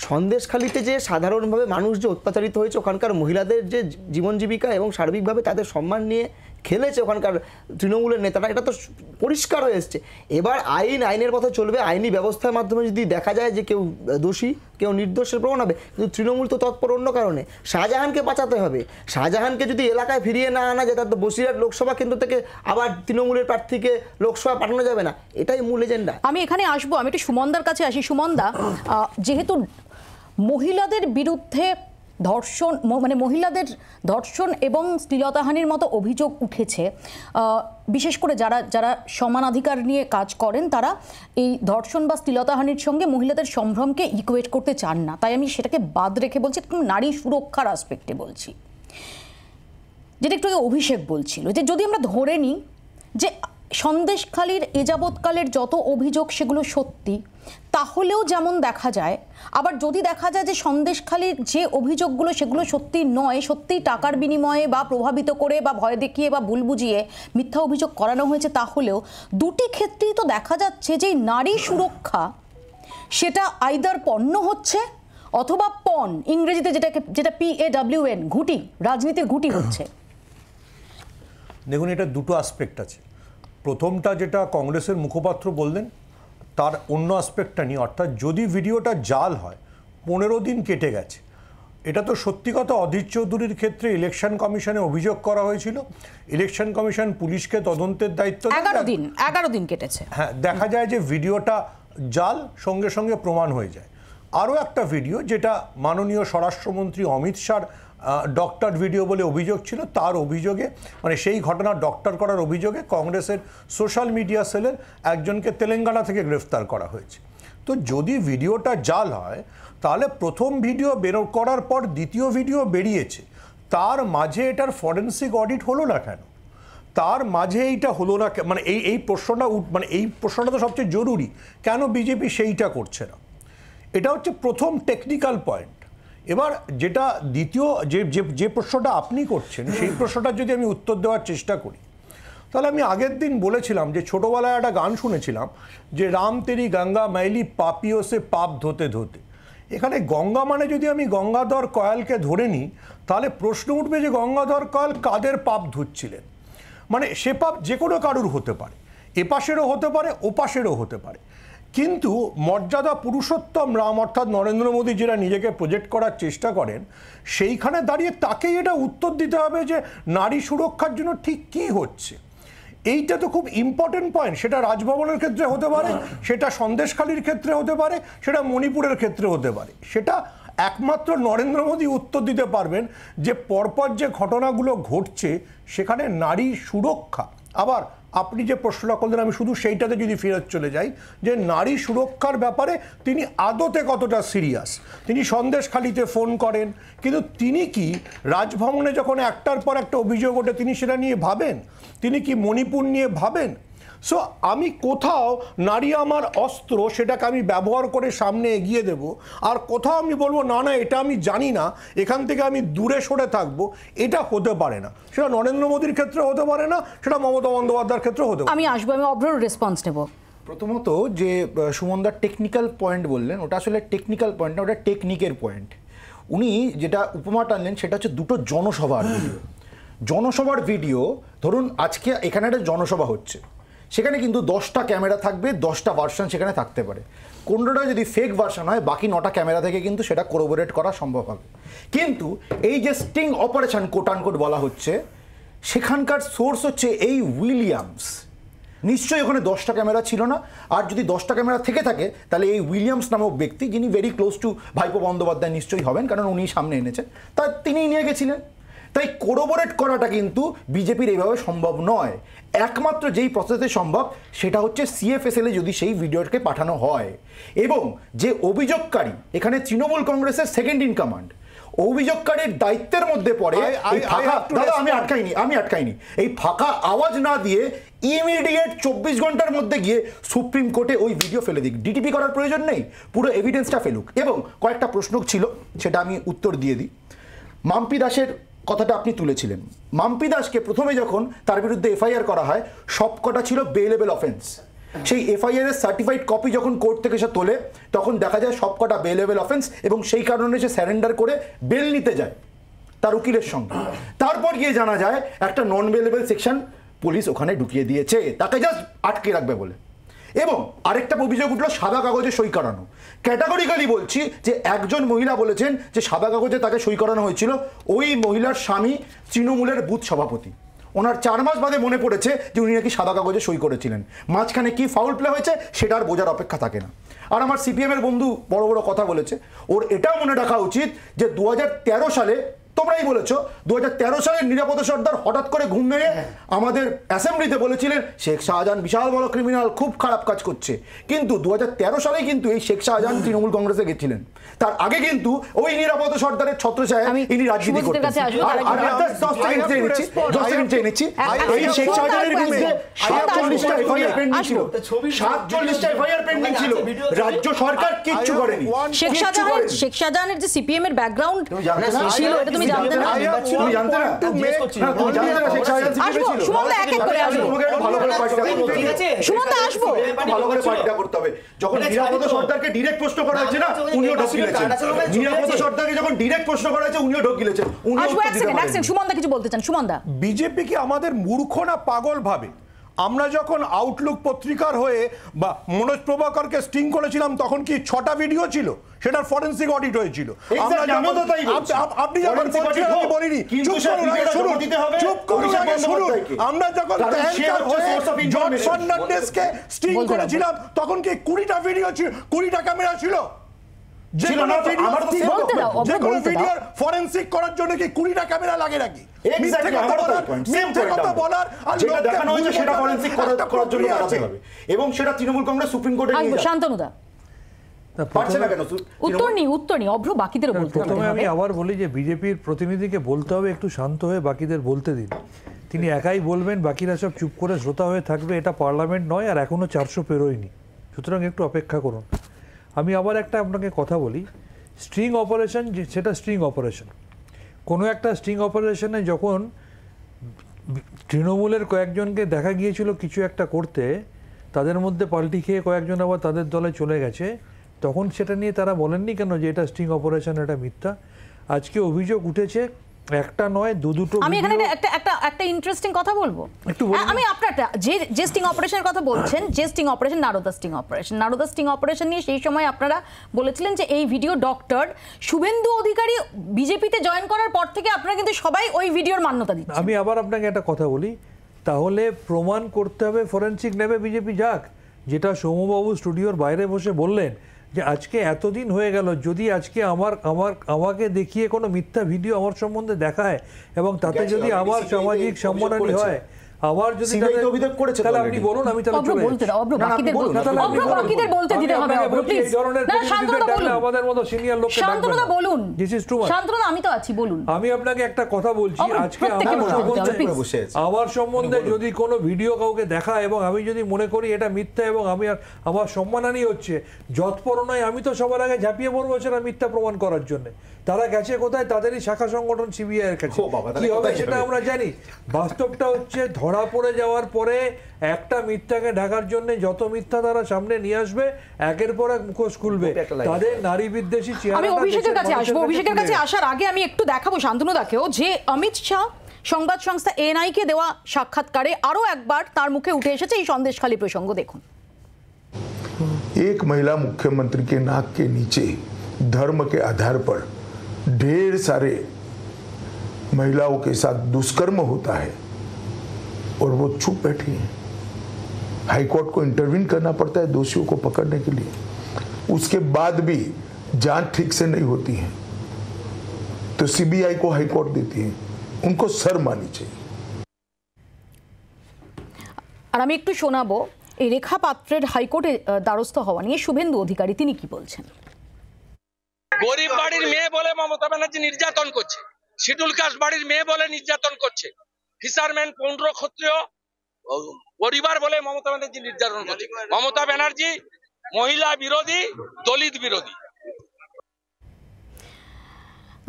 সন্দেশখালীতে যে সাধারণভাবে মানুষ যে অত্যাচারিত হয়েছে, ওখানকার মহিলাদের যে জীবন জীবিকা এবং সার্বিকভাবে তাদের সম্মান নিয়ে খেলেছে ওখানকার তৃণমূলের নেতারা, এটা তো পরিষ্কার হয়ে এসছে। এবার আইনের পথে চলবে, আইনি ব্যবস্থার মাধ্যমে যদি দেখা যায় যে কেউ দোষী কেউ নির্দোষের প্রমাণ হবে। কিন্তু তৃণমূল তো তৎপর অন্য কারণে, শাহজাহানকে বাঁচাতে হবে। শাহজাহানকে যদি এলাকায় ফিরিয়ে না আনা যায়, তার তো বসিরহাট লোকসভা কেন্দ্র থেকে আবার তৃণমূলের প্রার্থীকে লোকসভা পাঠানো যাবে না, এটাই মূল এজেন্ডা। আমি এখানে আসবো, আমি একটু সুমনদার কাছে আসি। সুমনদা, যেহেতু মহিলাদের বিরুদ্ধে ধর্ষণ, মানে মহিলাদের ধর্ষণ এবং শ্লীলতাহানির মতো অভিযোগ উঠেছে, বিশেষ করে যারা সমানাধিকার নিয়ে কাজ করেন, তারা এই ধর্ষণ বা শ্লীলতাহানির সঙ্গে মহিলাদের সম্ভ্রমকে ইকুয়েট করতে চান না। তাই আমি সেটাকে বাদ রেখে বলছি, নারী সুরক্ষার আসপেক্টে বলছি। যেটা একটু অভিষেক বলছিল যে যদি আমরা ধরে নিই যে সন্দেশখালীর এযাবৎকালের যত অভিযোগ সেগুলো সত্যি, তাহলেও যেমন দেখা যায়, আবার যদি দেখা যায় যে সন্দেশখালীর যে অভিযোগগুলো সেগুলো সত্যি নয়, সত্যি টাকার বিনিময়ে বা প্রভাবিত করে বা ভয় দেখিয়ে বা ভুল বুঝিয়ে মিথ্যা অভিযোগ করানো হয়েছে, তাহলেও দুটি ক্ষেত্রেই তো দেখা যাচ্ছে যে নারী সুরক্ষা সেটা আইদার পণ্য হচ্ছে অথবা পণ, ইংরেজিতে যেটা PAWN, ঘুঁটি, রাজনীতির ঘুঁটি হচ্ছে। দেখুন, এটা দুটো আসপেক্ট আছে। প্রথমটা যেটা কংগ্রেসের মুখপাত্র বললেন, তার অন্য আসপেক্টটা নিয়ে, অর্থাৎ যদি ভিডিওটা জাল হয়, 15 দিন কেটে গেছে, এটা তো সত্যি কথা, অধীর চৌধুরীর ক্ষেত্রে ইলেকশন কমিশনে অভিযোগ করা হয়েছিল, ইলেকশন কমিশন পুলিশকে তদন্তের দায়িত্ব দেয়। 11 দিন কেটেছে। হ্যাঁ, দেখা যায় যে ভিডিওটা জাল, সঙ্গে সঙ্গে প্রমাণ হয়ে যায়। আরও একটা ভিডিও যেটা মাননীয় স্বরাষ্ট্রমন্ত্রী অমিত শাহর ডক্টর ভিডিও বলে অভিযোগ ছিল, তার অভিযোগে মানে সেই ঘটনা ডক্টর করার অভিযোগে কংগ্রেসের সোশ্যাল মিডিয়া সেলের একজনকে তেলেঙ্গানা থেকে গ্রেফতার করা হয়েছে। তো যদি ভিডিওটা জাল হয় তাহলে প্রথম ভিডিও বের করার পর দ্বিতীয় ভিডিও বেরিয়েছে, তার মাঝে এটার ফরেন্সিক অডিট হলো না কেন? তার মাঝে এইটা হলো না মানে এই প্রশ্নটা মানে এই প্রশ্নটা তো সবচেয়ে জরুরি, কেন বিজেপি সেইটা করছে না? এটা হচ্ছে প্রথম টেকনিক্যাল পয়েন্ট। এবার যেটা দ্বিতীয় যে প্রশ্নটা আপনি করছেন, সেই প্রশ্নটা যদি আমি উত্তর দেওয়ার চেষ্টা করি, তাহলে আমি আগের দিন বলেছিলাম যে ছোটোবেলায় একটা গান শুনেছিলাম যে রাম তেরি গঙ্গা মাইলি পাপিও সে পাপ ধোতে ধোতে। এখানে গঙ্গা মানে যদি আমি গঙ্গাধর কয়ালকে ধরে নিই, তাহলে প্রশ্ন উঠবে যে গঙ্গাধর কয়াল কাদের পাপ ধুচ্ছিলেন? মানে সে পাপ যে কোনো কারুর হতে পারে, এপাশেরও হতে পারে, ওপাশেরও হতে পারে। কিন্তু মর্যাদা পুরুষোত্তম রাম অর্থাৎ নরেন্দ্র মোদী যেটা নিজেকে প্রজেক্ট করার চেষ্টা করেন, সেইখানে দাঁড়িয়ে তাকেই এটা উত্তর দিতে হবে যে নারী সুরক্ষার জন্য ঠিক কী হচ্ছে। এইটা তো খুব ইম্পর্টেন্ট পয়েন্ট। সেটা রাজভবনের ক্ষেত্রে হতে পারে, সেটা সন্দেশখালির ক্ষেত্রে হতে পারে, সেটা মণিপুরের ক্ষেত্রে হতে পারে। সেটা একমাত্র নরেন্দ্র মোদী উত্তর দিতে পারবেন যে পরপর যে ঘটনাগুলো ঘটছে সেখানে নারী সুরক্ষা। আবার আপনি যে প্রশ্নটা করলেন আমি শুধু সেইটাতে যদি ফেরত চলে যাই যে নারী সুরক্ষার ব্যাপারে তিনি আদতে কতটা সিরিয়াস। তিনি সন্দেশখালিতে ফোন করেন, কিন্তু তিনি কি রাজভবনে যখন একটার পর একটা অভিযোগ ওঠে তিনি সেটা নিয়ে ভাবেন? তিনি কি মণিপুর নিয়ে ভাবেন? সো আমি কোথাও নারী আমার অস্ত্র, সেটাকে আমি ব্যবহার করে সামনে এগিয়ে দেব, আর কোথাও আমি বলবো না না এটা আমি জানি না, এখান থেকে আমি দূরে সরে থাকবো, এটা হতে পারে না। সেটা নরেন্দ্র মোদীর ক্ষেত্রে হতে পারে না, সেটা মমতা বন্দ্যোপাধ্যায়ের ক্ষেত্রে হতে পারে। আমি আসবো, আমি অব্রর রেসপন্স নেব। প্রথমত যে সুমনদার টেকনিক্যাল পয়েন্ট বললেন, ওটা আসলে টেকনিক্যাল পয়েন্ট না, ওটা টেকনিকের পয়েন্ট। উনি যেটা উপমা টানলেন সেটা হচ্ছে দুটো জনসভার ভিডিও। জনসভার ভিডিও, ধরুন আজকে এখানে একটা জনসভা হচ্ছে, সেখানে কিন্তু 10টা ক্যামেরা থাকবে, 10টা ভার্সন সেখানে থাকতে পারে। কোনটা যদি ফেক ভার্সন হয় বাকি 9টা ক্যামেরা থেকে কিন্তু সেটা কোরোবোরেট করা সম্ভব হবে। কিন্তু এই যে স্টিং অপারেশন কোট আনকোট বলা হচ্ছে, সেখানকার সোর্স হচ্ছে এই উইলিয়ামস। নিশ্চয়ই ওখানে 10টা ক্যামেরা ছিল না, আর যদি 10টা ক্যামেরা থেকে থাকে তাহলে এই উইলিয়ামস নামক ব্যক্তি, যিনি ভেরি ক্লোজ টু ভাইপো বন্দ্যোপাধ্যায় নিশ্চয়ই হবেন, কারণ উনি সামনে এনেছেন, তা তিনিই নিয়ে গেছিলেন। তাই কোরোবোরেট করাটা কিন্তু বিজেপির এইভাবে সম্ভব নয়। একমাত্র যেই প্রসেসে সম্ভব সেটা হচ্ছে সিএফএসএলে যদি সেই ভিডিওটাকে পাঠানো হয়, এবং যে অভিযোগকারী এখানে তৃণমূল কংগ্রেসের সেকেন্ড ইন কমান্ড, অভিযোগকারীর দায়িত্বের মধ্যে পড়ে দাদা আমি আটকাইনি এই ফাঁকা আওয়াজ না দিয়ে ইমিডিয়েট 24 ঘন্টার মধ্যে গিয়ে সুপ্রিম কোর্টে ওই ভিডিও ফেলে দিক। ডিটিপি করার প্রয়োজন নেই, পুরো এভিডেন্সটা ফেলুক। এবং কয়েকটা প্রশ্ন ছিল, সেটা আমি উত্তর দিয়ে দিই। মাম্পি দাসের কথাটা আপনি তুলেছিলেন। মাম্পি দাসকে প্রথমে যখন তার বিরুদ্ধে এফআইআর করা হয় সবকটা ছিল বেলেবল অফেন্স। সেই এফআইআর এর সার্টিফাইড কপি যখন কোর্ট থেকে সে তোলে তখন দেখা যায় সবকটা বেলেবল অফেন্স, এবং সেই কারণে সে স্যারেন্ডার করে বেল নিতে যায় তার উকিলের সঙ্গে। তারপর গিয়ে জানা যায় একটা নন বেলেবল সেকশন পুলিশ ওখানে ঢুকিয়ে দিয়েছে তাকে জাস্ট আটকে রাখবে বলে। এবং আরেকটা অভিযোগ উঠলো সাদা কাগজে সই করানো। ক্যাটাগরিক্যালি বলছি যে একজন মহিলা বলেছেন যে সাদা কাগজে তাকে সই করানো হয়েছিল, ওই মহিলার স্বামী তৃণমূলের বুথ সভাপতি। ওনার 4 মাস বাদে মনে পড়েছে যে উনি নাকি সাদা কাগজে সই করেছিলেন। মাঝখানে কি ফাউল প্লে হয়েছে সেটা আর বোঝার অপেক্ষা থাকে না। আর আমার সিপিএমের বন্ধু বড় বড় কথা বলেছে, ওর এটাও মনে রাখা উচিত যে 2013 সালে, তোমরাই বলেছো 2013 সালে নিরাপদ সর্দার হঠাৎ করে ঘুম ভেঙে আমাদের অ্যাসেম্বলিতে বলেছিলেন শেখ শাহজাহান বিশাল বড় ক্রিমিনাল, খুব খারাপ কাজ করছে। কিন্তু 2013 সালেই কিন্তু এই শেখ শাহজাহান তৃণমূল কংগ্রেসে গেছিলেন। তার আগে কিন্তু ওই নিরাপদ সর্দারের ছত্রছায়ায় ইনি রাজনীতি করতেন। এই শেখ শাহজাহানের বিরুদ্ধে 47টা এফআইআর পেন্ডিং ছিল, 47টা এফআইআর পেন্ডিং ছিল, রাজ্য সরকার কিচ্ছু করেনি। শেখ শাহজাহানের যে সিপিএম এর ব্যাকগ্রাউন্ড ছিল এটা তুমি জানতে না? তুমি জানতে না? তুমি জানতে না শেখ শাহজাহান সিপিএম ছিল? সুমনদা এক এক করে আসবো, তোমাকে একটু ভালো করে পাঠটা করতে হবে। সুমনদা আসবো, ভালো করে পাঠটা করতে হবে। যখন নিরাপদ সর্দারকে ডাইরেক্ট প্রশ্ন করা হয়েছে না, উনিও ঢোক গিলেছেন। নিরাপদ সর্দারকে যখন ডাইরেক্ট প্রশ্ন করা হয়েছে উনিও ঢোক গিলেছেন। উনিও আসবো। এক সেকেন্ড সুমনদা কিছু বলতে চান? সুমনদা, বিজেপি কি আমাদের মূর্খ না পাগল ভাবে? আমরা যখন আউটলুক পত্রিকার হয়ে বা মনোজ প্রভাকরকে স্টিং করেছিলাম তখন কি 6টা ভিডিও ছিল, সেটার ফরেন্সিক অডিট হয়েছিল। আপনি যখন বলিনি, চুপ করুন, আমরা যখন জর্জ ফার্নান্ডেজকে স্টিং করেছিলাম তখন কি 20টা ভিডিও ছিল, 20টা ক্যামেরা ছিল? যে কোনো ভিডিওর ফরেনসিক করার জন্য কি 20টা ক্যামেরা লাগে নাকি? এবং সেটা তৃণমূল কংগ্রেস সুপ্রিম কোর্টে শান্তনুদা উত্তর নেই অভ্র বাকিদের বলতে হবে। প্রথমে আমি আবার বলি যে বিজেপির প্রতিনিধিকে বলতে হবে একটু শান্ত হয়ে বাকিদের বলতে দিন। তিনি একাই বলবেন, বাকিরা সব চুপ করে শ্রোতা হয়ে থাকবে। এটা পার্লামেন্ট নয়, আর এখনো 400 পেরোয়নি, সুতরাং একটু অপেক্ষা করুন। আমি আবার একটা আপনাকে কথা বলি, স্ট্রিং অপারেশন, সেটা স্ট্রিং অপারেশন। কোনো একটা স্ট্রিং অপারেশনে যখন তৃণমূলের কয়েকজনকে দেখা গিয়েছিল কিছু একটা করতে, তাদের মধ্যে পাল্টি খেয়ে কয়েকজন আবার তাদের দলে চলে গেছে, তখন সেটা নিয়ে তারা বলেননি কেন যে এটা স্ট্রিং অপারেশন, এটা মিথ্যা? আজকে অভিযোগ উঠেছে একটা নয়, দুটো। আমি এখানে একটা ইন্টারেস্টিং কথা বলবো। আমি আপনারটা যে স্টিং অপারেশনের কথা বলছেন, যে sting operation, Narada sting operation নিয়ে সেই সময় আপনারা বলেছিলেন যে এই ভিডিও ডক্টর শুভেন্দু অধিকারী বিজেপিতে জয়েন করার পর থেকে আপনারা কিন্তু সবাই ওই ভিডিওর মান্যতা দিচ্ছেন। আমি আবার আপনাকে একটা কথা বলি, তাহলে প্রমাণ করতে হবে, ফরেনসিক নেবে বিজেপি যাক, যেটা সৌম্যবাবু স্টুডিওর বাইরে বসে বললেন যে আজকে এতদিন হয়ে গেল, যদি আজকে আমাকে দেখিয়ে কোনো মিথ্যা ভিডিও আমার সম্বন্ধে দেখায় এবং তাতে যদি আমার সামাজিক সম্মানহানি হয়, আবার যদি অভিযোগ করেছে, তাহলে আপনি বলুন, আমি তাহলে চলে এই ধরনের আমাদের মতো সিনিয়র লোককে বলুন। আমি তো আছি, বলুন। আমি আপনাকে একটা কথা বলছি, আজকে আমার সম্বন্ধে যদি কোনো ভিডিও কাউকে দেখায় এবং আমি যদি মনে করি এটা মিথ্যা এবং আমার সম্মানহানি হচ্ছে, যৎপরণায় আমি তো সবার আগে ঝাঁপিয়ে পড়বো সেটা মিথ্যা প্রমাণ করার জন্য। তারা গেছে কোথায়? তাদেরই শাখা সংগঠন সিবিআই এর কাছে। কি হবে সেটা আমরা জানি। বাস্তবটা হচ্ছে ধরা পড়ে যাওয়ার পরে একটা মিথ্যাকে ঢাকার জন্য যত মিথ্যা তারা সামনে নিয়ে আসবে, একের পর এক মুখোশ খুলবে। তাদের নারী বিদ্বেষী চেহারা। আমি অভিষেকের কাছে আসবো। অভিষেকের কাছে আসার আগে আমি একটু দেখাবো শান্তনুদাকেও যে অমিত শাহ সংবাদ সংস্থা এনআই কে দেওয়া সাক্ষাৎকারে আরো একবার তার মুখে উঠে এসেছে এই সন্দেশখালী প্রসঙ্গ। দেখুন। एक महिला मुख्यमंत्री के नाक के नीचे धर्म के आधार पर ढेर सारे महिलाओं के साथ दुष्कर्म होता है और वो चुप बैठी हैं। हाईकोर्ट को इंटरवीन करना पड़ता है दोषियों को पकड़ने के लिए, उसके बाद भी जांच ठीक से नहीं होती है तो सीबीआई को हाईकोर्ट देती है। उनको शर्म आनी चाहिए। আর আমি একটু শোনাবো এই রেখা পাত্রের হাইকোর্টে দ্বারস্থ হওয়া নিয়ে শুভেন্দু অধিকারী তিনি কি বলছেন। গরিব বাড়ির মেয়ে বলে মমতা ব্যানার্জি নির্যাতন করছে, শিডিউল কাস্ট বাড়ির মেয়ে বলে নির্যাতন করছে, ফিশারম্যান পৌন্ড্র ক্ষত্রিয় পরিবার বলে মমতা ব্যানার্জি নির্যাতন করছে। মমতা ব্যানার্জি মহিলা বিরোধী, দলিত বিরোধী।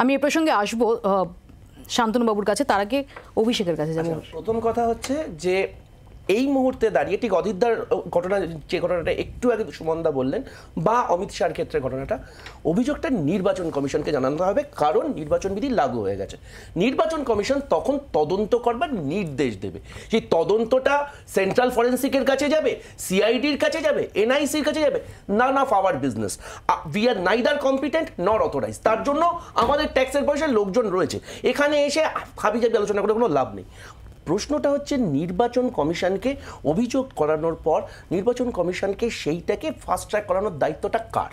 আমি এই প্রসঙ্গে আসবো শান্তনুবাবুর কাছে, তার আগে অভিষেকের কাছে যাবো। প্রথম কথা হচ্ছে যে এই মুহূর্তে দাঁড়িয়ে ঠিক অধীরদার ঘটনা, যে ঘটনাটা একটু আগে সুমনদা বললেন, বা অমিত শাহর ক্ষেত্রে ঘটনাটা, অভিযোগটা নির্বাচন কমিশনকে জানাতে হবে, কারণ নির্বাচন বিধি লাগু হয়ে গেছে। নির্বাচন কমিশন তখন তদন্ত করবার নির্দেশ দেবে। সেই তদন্তটা সেন্ট্রাল ফরেন্সিকের কাছে যাবে, সিআইডির কাছে যাবে, এনআইসির কাছে যাবে, none of our business. We are neither competent নর অথরাইজ। তার জন্য আমাদের ট্যাক্সের পয়সায় লোকজন রয়েছে, এখানে এসে হাবিজাবি আলোচনা করে কোনো লাভ নেই। প্রশ্নটা হচ্ছে নির্বাচন কমিশনকে অভিযোগ করানোর পর নির্বাচন কমিশনকে সেইটাকে ফাস্ট ট্র্যাক করানোর দায়িত্বটা কার?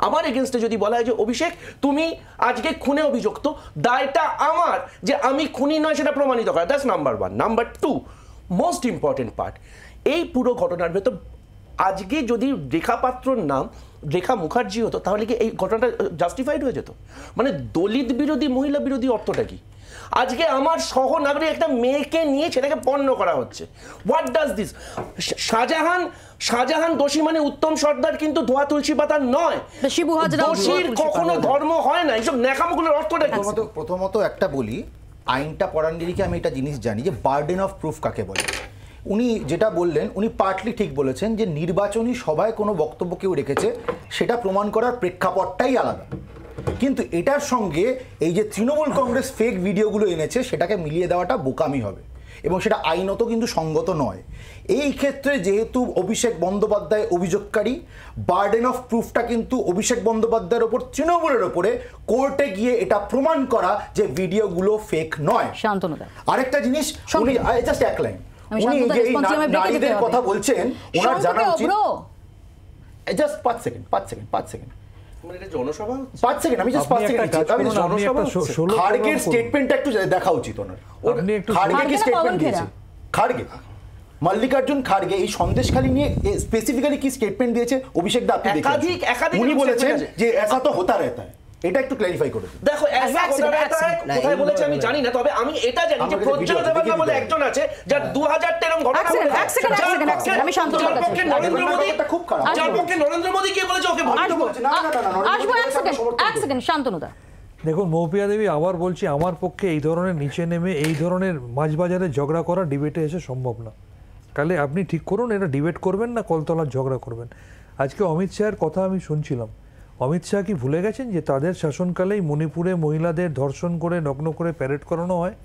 আমার এগেনস্টে যদি বলা হয় যে অভিষেক তুমি আজকে খুনে অভিযুক্ত, দায়টা আমার যে আমি খুনি নয় সেটা প্রমাণিত করা। That's number one. Number two, most important part, এই পুরো ঘটনার ভেতর আজকে যদি রেখা পাত্রর নাম রেখা মুখার্জি হতো তাহলে কি এই ঘটনাটা জাস্টিফাইড হয়ে যেত? মানে দলিত বিরোধী, মহিলা বিরোধী অর্থটা কি? আজকে আমার সহনাগরিক একটা মেয়েকে নিয়ে সেটাকে পণ্য করা হচ্ছে। What does this? শাহজাহান দোষী মানে উত্তম সর্দার কিন্তু ধোয়া তুলসী পাতা নয়। দোষীর কখনো ধর্ম হয় না। এইসব ন্যাকামগুলোর অর্থটা কি? প্রথমত একটা বলি, আইনটা পড়ার নিরিখে আমি একটা জিনিস জানি যে বার্ডেন অফ প্রুফ কাকে বলে। উনি যেটা বললেন উনি পার্টলি ঠিক বলেছেন যে নির্বাচনী সভায় কোনো বক্তব্য কেউ রেখেছে সেটা প্রমাণ করার প্রেক্ষাপটটাই আলাদা, কিন্তু এটার সঙ্গে এই যে তৃণমূল কংগ্রেস ফেক ভিডিওগুলো এনেছে সেটাকে মিলিয়ে দেওয়াটা বোকামি হবে। এবং সেটা আইনত কিন্তু সঙ্গত নয়। এই ক্ষেত্রে যেহেতু অভিষেক বন্দ্যোপাধ্যায় অভিযোগকারী, বার্ডেন অফ প্রুফটা কিন্তু অভিষেক বন্দ্যোপাধ্যায়ের ওপর, তৃণমূলের ওপরে কোর্টে গিয়ে এটা প্রমাণ করা যে ভিডিওগুলো ফেক নয়। শান্তনু দা, আরেকটা জিনিস, উনি জাস্ট এক লাইন, উনি যে এই নারীদের কথা বলছেন, ওনার জানা উচিত, জাস্ট 5 সেকেন্ড 5 সেকেন্ড, আমি জাস্ট 5 সেকেন্ড, খাড়গের স্টেটমেন্টটা একটু দেখা উচিত ওনার। খাড়গে কি স্টেটমেন্ট দিয়েছে? খাড়গে, মল্লিকার্জুন খাড়গে এই সন্দেশখালী নিয়ে স্পেসিফিক্যালি কি স্টেটমেন্ট দিয়েছে অভিষেক দা? আপনি দেখেন, উনি বলেছেন যে ऐसा तो होता रहता है। এটা একটু ক্ল্যারিফাই করে দিন। দেখো কোথায় বলেছে আমি জানি না, তবে আমি এটা জানি যে প্রজ্জ্বল দেববর্মা বলে একজন আছে যার 2013 ঘটনা আমি শান্তনুর কাছে, নরেন্দ্র মোদি খুব খারাপ, যার পক্ষে নরেন্দ্র মোদি কি বলেছে ওকে ভোট বলছে। না না না, আসবো এক সেকেন্ড শান্তনু দা। দেখুন মৌপিয়া দেবী, আবার বলছি, আমার পক্ষে এই ধরনের নিচে নেমে এই ধরনের মাঝবাজারে ঝগড়া করা ডিবেটে এসে সম্ভব না। তাহলে আপনি ঠিক করুন, এটা ডিবেট করবেন না কলতলার ঝগড়া করবেন। আজকে অমিত শাহের কথা আমি শুনছিলাম, অমিত শাহ কি ভুলে গেছেন যে তাদের শাসনকালেই মণিপুরে মহিলাদের ধর্ষণ করে নগ্ন করে প্যারেড করানো হয়?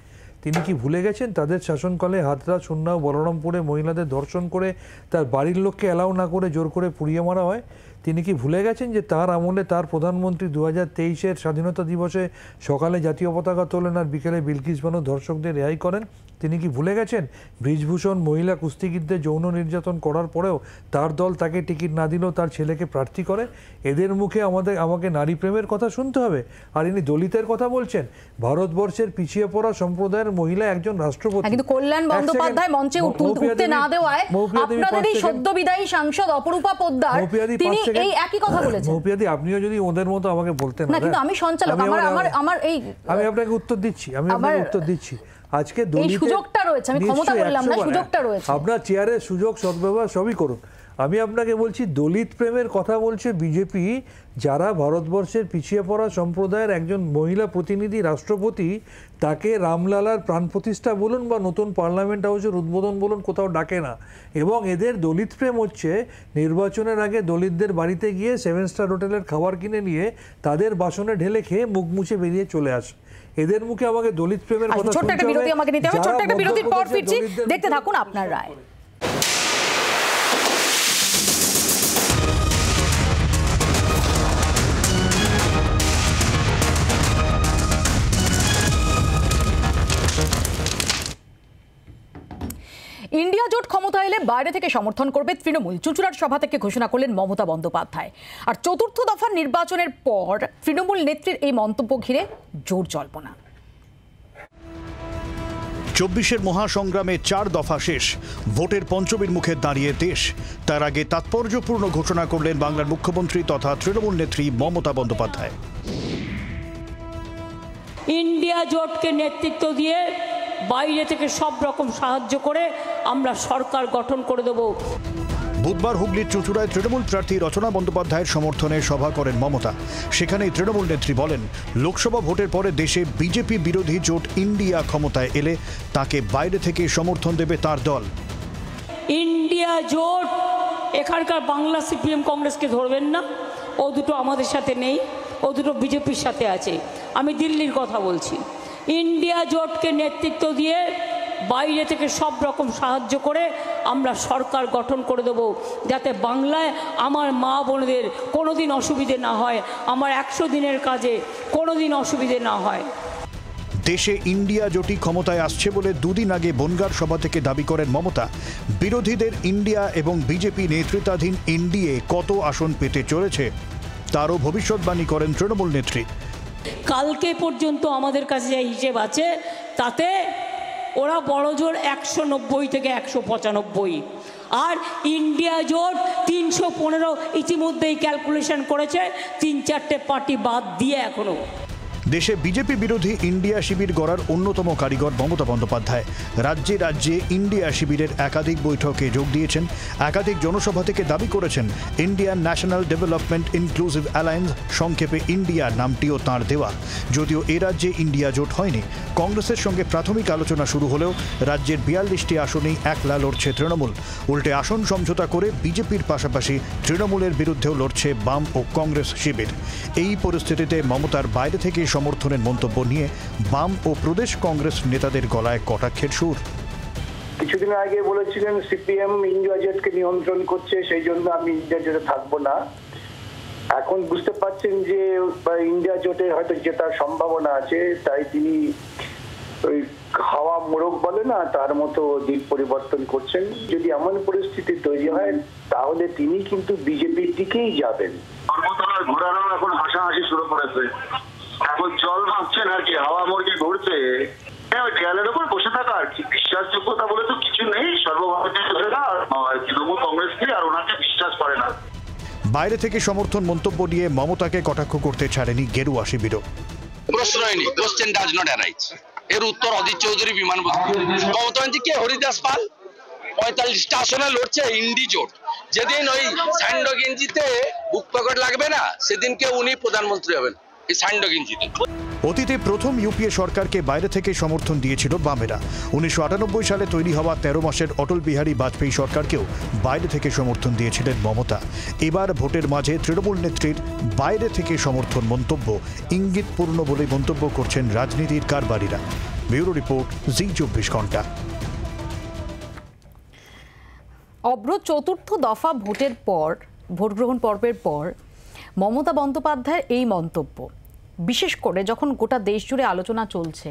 তিনি কি ভুলে গেছেন তাদের শাসনকালে হাতরা, সুন্নাও, বলরামপুরে মহিলাদের ধর্ষণ করে তার বাড়ির লোককে অ্যালাউ না করে জোর করে পুড়িয়ে মারা হয়? তিনি কি ভুলে গেছেন যে তার আমলে তার প্রধানমন্ত্রী 2023-এর স্বাধীনতা দিবসে সকালে জাতীয় পতাকা তোলেন আর বিকেলে বিলকিস বানু ধর্ষকদের রেহাই করেন? তিনি কি ভুলে গেছেন ব্রিজভূষণ মহিলা কুস্তিগীরদের যৌন নির্যাতন করার পরেও তার দল তাকে টিকিট না দিলেও তার ছেলেকে প্রার্থী করে? এদের মুখে আমাকে নারী প্রেমের কথা শুনতে হবে? আর ইনি দলিতের কথা বলছেন। ভারতবর্ষের পিছিয়ে পড়া সম্প্রদায়ের মহিলা একজন রাষ্ট্রপতি, কিন্তু কল্যাণ বন্দ্যোপাধ্যায় মঞ্চে উঠতে না দেওয়ায় আপনাদের এই সদ্য বিদায়ী সাংসদ অপরূপা পোদ্দার তিনি এই একই কথা বলেছেন। মৌপিয়াদি, আপনিও যদি ওদের মতো আমাকে বলতেন না, কিন্তু আমি সঞ্চালক, আমার এই আমি আপনাকে উত্তর দিচ্ছি, আজকে সুযোগটা রয়েছে, আমি ক্ষমতা বললাম না, সুযোগটা রয়েছে। আপনার চেয়ারের সুযোগ সদ্ব্যবহার সবই করুন। আমি আপনাকে বলছি, দলিত প্রেমের কথা বলছে বিজেপি, যারা ভারতবর্ষের পিছিয়ে পড়া সম্প্রদায়ের একজন মহিলা প্রতিনিধি রাষ্ট্রপতি, তাকে রামলালার প্রাণ প্রতিষ্ঠা বলুন বা নতুন পার্লামেন্ট হাউসের উদ্বোধন বলুন, কোথাও ডাকে না। এবং এদের দলিত প্রেম হচ্ছে নির্বাচনের আগে দলিতদের বাড়িতে গিয়ে 7 স্টার হোটেলের খাবার কিনে নিয়ে তাদের বাসনে ঢেলে খেয়ে মুখ মুছে বেরিয়ে চলে আসে। এদের মুখে আমাকে দলিত প্রেমের কথা ছোট্ট একটা বিরতি আমাকে নিতে হবে, ছোট্ট একটা বিরতির পর ফিরছি, দেখতে থাকুন আপনার রায়। ইন্ডিয়া জোট ক্ষমতা এলে বাইরে থেকে সমর্থন করবে তৃণমূল, চুঁচুড়ার সভা থেকে ঘোষণা করলেন মমতা বন্দ্যোপাধ্যায়। আর চতুর্থ দফার নির্বাচনের পর তৃণমূল নেত্রীর এই মন্তব্য ঘিরে জোর জল্পনা। 24-এর মহাসংগ্রামে 4 দফা শেষ, ভোটের পঞ্চমীর মুখে দাঁড়িয়ে দেশ। তার আগে তাৎপর্যপূর্ণ ঘোষণা করলেন বাংলার মুখ্যমন্ত্রী তথা তৃণমূল নেত্রী মমতা বন্দ্যোপাধ্যায়। ইন্ডিয়া জোটকে নেতৃত্ব দিয়ে বাইরে থেকে সব রকম সাহায্য করে আমরা সরকার গঠন করে দেব। বুধবার হুগলির চুঁচুড়ায় তৃণমূল প্রার্থী রচনা বন্দ্যোপাধ্যায়ের সমর্থনে সভা করেন মমতা। সেখানেই তৃণমূল নেত্রী বলেন, লোকসভা ভোটের পরে দেশে বিজেপি বিরোধী জোট ইন্ডিয়া ক্ষমতায় এলে তাকে বাইরে থেকে সমর্থন দেবে তার দল। ইন্ডিয়া জোট এখানকার বাংলা সিপিএম কংগ্রেসকে ধরবেন না, ও দুটো আমাদের সাথে নেই, ও দুটো বিজেপির সাথে আছে। আমি দিল্লির কথা বলছি। ইন্ডিয়া জোটকে নেতৃত্ব দিয়ে বাইরে থেকে সব রকম সাহায্য করে আমরা সরকার গঠন করে দেব, যাতে বাংলায় আমার মা বোনদের কোনোদিন অসুবিধে না হয়, আমার 100 দিনের কাজে কোনোদিন অসুবিধে না হয়। দেশে ইন্ডিয়া জোটই ক্ষমতায় আসছে বলে 2 দিন আগে বনগাঁর সভা থেকে দাবি করেন মমতা। বিরোধীদের ইন্ডিয়া এবং বিজেপি নেতৃত্বাধীন এনডিএ কত আসন পেতে চলেছে তারও ভবিষ্যৎবাণী করেন তৃণমূল নেত্রী। কালকে পর্যন্ত আমাদের কাছে যে হিসেব আছে তাতে ওরা বড় জোর 190 থেকে 195, আর ইন্ডিয়া জোট 315 ইতিমধ্যেই ক্যালকুলেশন করেছে, 3-4টে পার্টি বাদ দিয়ে। এখনো দেশে বিজেপি বিরোধী ইন্ডিয়া শিবির গড়ার অন্যতম কারিগর মমতা বন্দ্যোপাধ্যায়। রাজ্যে রাজ্যে ইন্ডিয়া শিবিরের একাধিক বৈঠকে যোগ দিয়েছেন, একাধিক জনসভা থেকে দাবি করেছেন Indian national development inclusive alliance, সংক্ষেপে ইন্ডিয়া নামটিও তাঁর দেওয়া। যদিও এ রাজ্যে ইন্ডিয়া জোট হয়নি, কংগ্রেসের সঙ্গে প্রাথমিক আলোচনা শুরু হলেও রাজ্যের 42টি আসনেই একলা লড়ছে তৃণমূল। উল্টে আসন সমঝোতা করে বিজেপির পাশাপাশি তৃণমূলের বিরুদ্ধেও লড়ছে বাম ও কংগ্রেস শিবির। এই পরিস্থিতিতে মমতার বাইরে থেকে সমর্থনের মন্তব্য নিয়ে বাম ও প্রদেশ কংগ্রেস নেতাদের গলায় কটাক্ষের সুর। কিছুদিন আগে বলেছিলেন সিপিএম ইন্ডিয়া জোটকে নিয়ন্ত্রণ করছে, সেই জন্য আমি ইন্ডিয়া জোটে থাকবো না। এখন বুঝতে পারছেন যে ইন্ডিয়া জোটে হয়তো জেতার সম্ভাবনা আছে, তাই তিনি ওই হাওয়া মোড়ক বলে না, তার মতো দিক পরিবর্তন করছেন। যদি এমন পরিস্থিতি তৈরি হয় তাহলে তিনি কিন্তু বিজেপির দিকেই যাবেন। ধর্মতলার ঘোড়ারও এখন হাসাহাসি শুরু করেছে, এখন জল ভাবছেন আর কি, হাওয়া মুরগি ঘুরছে। দেয়ালের উপর বসে থাকা আর কি, বিশ্বাসযোগ্যতা বলে তো কিছু নেই। সর্বভারতীয় তৃণমূল কংগ্রেসকে আর ওনাকে বিশ্বাস করে না। বাইরে থেকে সমর্থন মন্তব্য নিয়ে মমতাকে কটাক্ষ করতে ছাড়েনি গেরুয়া শিবিরও। প্রশ্নই নেই, কোশ্চেন ডাজ নট অ্যারাইজ। এর উত্তর অজিত চৌধুরী, বিমান বন্দর। মমতা ব্যানার্জি কে? হরিদাস পাল 45টা আসনে লড়ছে ইন্ডি জোট। যেদিন ওই স্যান্ডো গেঞ্জিতে বুক পকেট লাগবে না, সেদিনকে উনি প্রধানমন্ত্রী হবেন এই স্যান্ডো গেঞ্জিতে। অতীতে প্রথম ইউপিএ সরকারকে বাইরে থেকে সমর্থন দিয়েছিল বামেরা। 1998 সালে তৈরি হওয়া 13 মাসের অটল বিহারী বাজপেয়ী সরকারকেও বাইরে থেকে সমর্থন দিয়েছিলেন মমতা। এবার ভোটের মাঝে তৃণমূল নেত্রীর বাইরে থেকে সমর্থন মন্তব্য ইঙ্গিতপূর্ণ বলে মন্তব্য করছেন রাজনীতির কারবারিরা। ব্যুরো রিপোর্ট, জি24 ঘন্টা। অভ্র চতুর্থ দফা ভোটের পর, ভোট গ্রহণ পর্বের পর মমতা বন্দ্যোপাধ্যায়ের এই মন্তব্য, বিশেষ করে যখন গোটা দেশ জুড়ে আলোচনা চলছে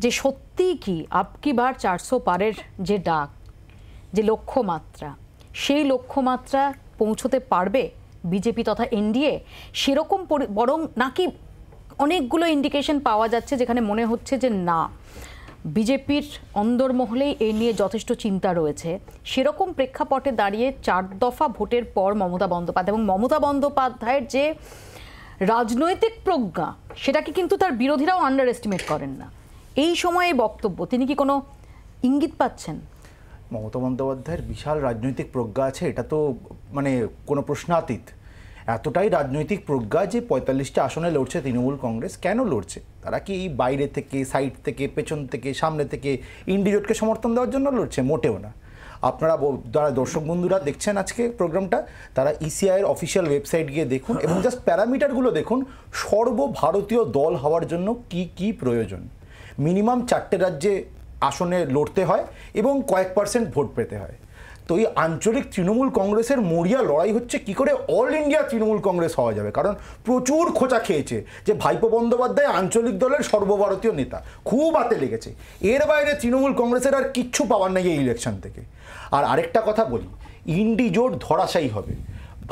যে সত্যিই কি আপকি বার 400 পারের যে ডাক, যে লক্ষ্যমাত্রা, সেই লক্ষ্যমাত্রা পৌঁছতে পারবে বিজেপি তথা এনডিএ, সেরকম বরং নাকি অনেকগুলো ইন্ডিকেশন পাওয়া যাচ্ছে যেখানে মনে হচ্ছে যে না, বিজেপির অন্দরমহলেই এই নিয়ে যথেষ্ট চিন্তা রয়েছে। সেরকম প্রেক্ষাপটে দাঁড়িয়ে 4 দফা ভোটের পর মমতা বন্দ্যোপাধ্যায় এবং মমতা বন্দ্যোপাধ্যায়ের যে রাজনৈতিক প্রজ্ঞা, সেটাকে কিন্তু তার বিরোধীরাও আন্ডার এস্টিমেট করেন না। এই সময়ে বক্তব্য, তিনি কি কোনো ইঙ্গিত পাচ্ছেন? মমতা বন্দ্যোপাধ্যায়ের বিশাল রাজনৈতিক প্রজ্ঞা আছে, এটা তো মানে কোনো প্রশ্নাতীত। এতটাই রাজনৈতিক প্রজ্ঞা যে 45টা আসনে লড়ছে তৃণমূল কংগ্রেস। কেন লড়ছে? তারা কি এই বাইরে থেকে, সাইড থেকে, পেছন থেকে, সামনে থেকে ইন্ডি জোটকে সমর্থন দেওয়ার জন্য লড়ছে? মোটেও না। আপনারা যারা দর্শক বন্ধুরা দেখছেন আজকে প্রোগ্রামটা, তারা ইসিআইয়ের অফিসিয়াল ওয়েবসাইট গিয়ে দেখুন এবং জাস্ট প্যারামিটারগুলো দেখুন। সর্বভারতীয় দল হওয়ার জন্য কি কি প্রয়োজন। মিনিমাম 4টে রাজ্যে আসনে লড়তে হয় এবং কয়েক % ভোট পেতে হয়। তো এই আঞ্চলিক তৃণমূল কংগ্রেসের মরিয়া লড়াই হচ্ছে কি করে অল ইন্ডিয়া তৃণমূল কংগ্রেস হওয়া যাবে। কারণ প্রচুর খোঁচা খেয়েছে যে ভাইপো বন্দ্যোপাধ্যায় আঞ্চলিক দলের সর্বভারতীয় নেতা, খুব হাতে লেগেছে। এর বাইরে তৃণমূল কংগ্রেসের আর কিচ্ছু পাওয়ার নেই এই ইলেকশন থেকে। আর আরেকটা কথা বলি, ইন্ডি জোট ধরাশায়ী হবে।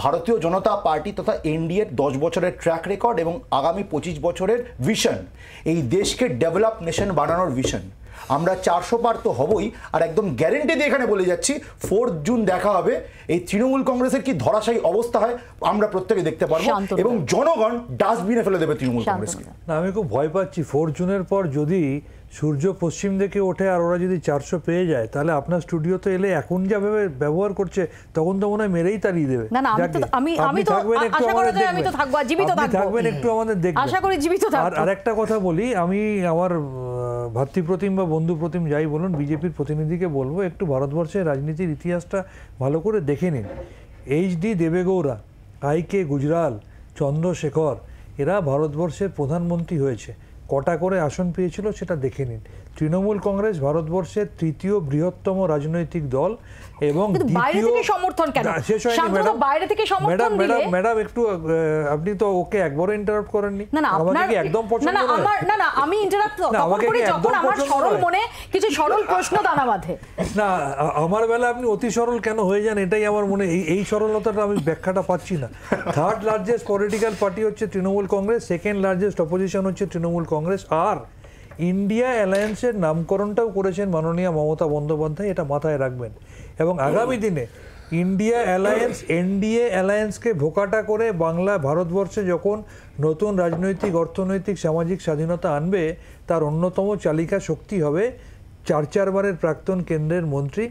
ভারতীয় জনতা পার্টি তথা এনডিএর 10 বছরের ট্র্যাক রেকর্ড এবং আগামী 25 বছরের ভিশন, এই দেশকে ডেভেলপ নেশন বানানোর ভিশন। আমরা 400 পার তো হবই, আর একদম গ্যারেন্টি দিয়ে এখানে বলে যাচ্ছি 4 জুন দেখা হবে এই তৃণমূল কংগ্রেসের কি ধরাশায়ী অবস্থা হয় আমরা প্রত্যেকে দেখতে পারবো এবং জনগণ ডাস্টবিনে ফেলে দেবে তৃণমূল কংগ্রেসকে। না, আমি খুব ভয় পাচ্ছি 4 জুনের পর যদি সূর্য পশ্চিম দিকে ওঠে আর ওরা যদি 400 পেয়ে যায়, তাহলে আপনার স্টুডিওতে এলে এখন যাভাবে ব্যবহার করছে তখন তো মনে হয় মেরেই তাড়িয়ে দেবে। না না, আমি তো আশা করা যায় আমি তো থাকবো, জীবিত থাকবো, থাকবেন একটু আমাদের দেখবেন, আশা করি জীবিত থাকবো। আর আরেকটা কথা বলি, আমি আমার ভাতৃপ্রতিম বা বন্ধুপ্রতিম যাই বলুন, বিজেপির প্রতিনিধিকে বলবো একটু ভারতবর্ষের রাজনীতির ইতিহাসটা ভালো করে দেখে নিন। এইচ.ডি. দেবেগৌড়া, আই.কে. গুজরাল, চন্দ্রশেখর, এরা ভারতবর্ষের প্রধানমন্ত্রী হয়েছে। কটা করে আসন পেয়েছিল সেটা দেখে নিন। তৃণমূল কংগ্রেস ভারতবর্ষের 3য় বৃহত্তম রাজনৈতিক দল এবং ম্যাডাম একটু আপনি তো ওকে একবারও ইন্টারাপ্ট করেননি। আমাকে কি একদম পছন্দ না? না, আমি ইন্টারাপ্ট তখন করি যখন আমার সরল মনে কিছু সরল প্রশ্ন দানা বাঁধে। না, আমার বেলা আপনি অতি সরল কেন হয়ে যান এটাই আমার মনে, এই সরলতাটা আমি ব্যাখ্যাটা পাচ্ছি না। 3rd লার্জেস্ট পলিটিক্যাল পার্টি হচ্ছে Trinamool Congress, 2nd largest opposition হচ্ছে তৃণমূল কংগ্রেস, আর ইন্ডিয়া অ্যালায়েন্সের নামকরণটাও করেছেন মাননীয় মমতা বন্দ্যোপাধ্যায়, এটা মাথায় রাখবেন। এবং আগামী দিনে ইন্ডিয়া অ্যালায়েন্স, এনডিএ অ্যালায়েন্সকে ভোকাটা করে বাংলা ভারতবর্ষে যখন নতুন রাজনৈতিক, অর্থনৈতিক, সামাজিক স্বাধীনতা আনবে, তার অন্যতম চালিকা শক্তি হবে 4 বারের প্রাক্তন কেন্দ্রের মন্ত্রী,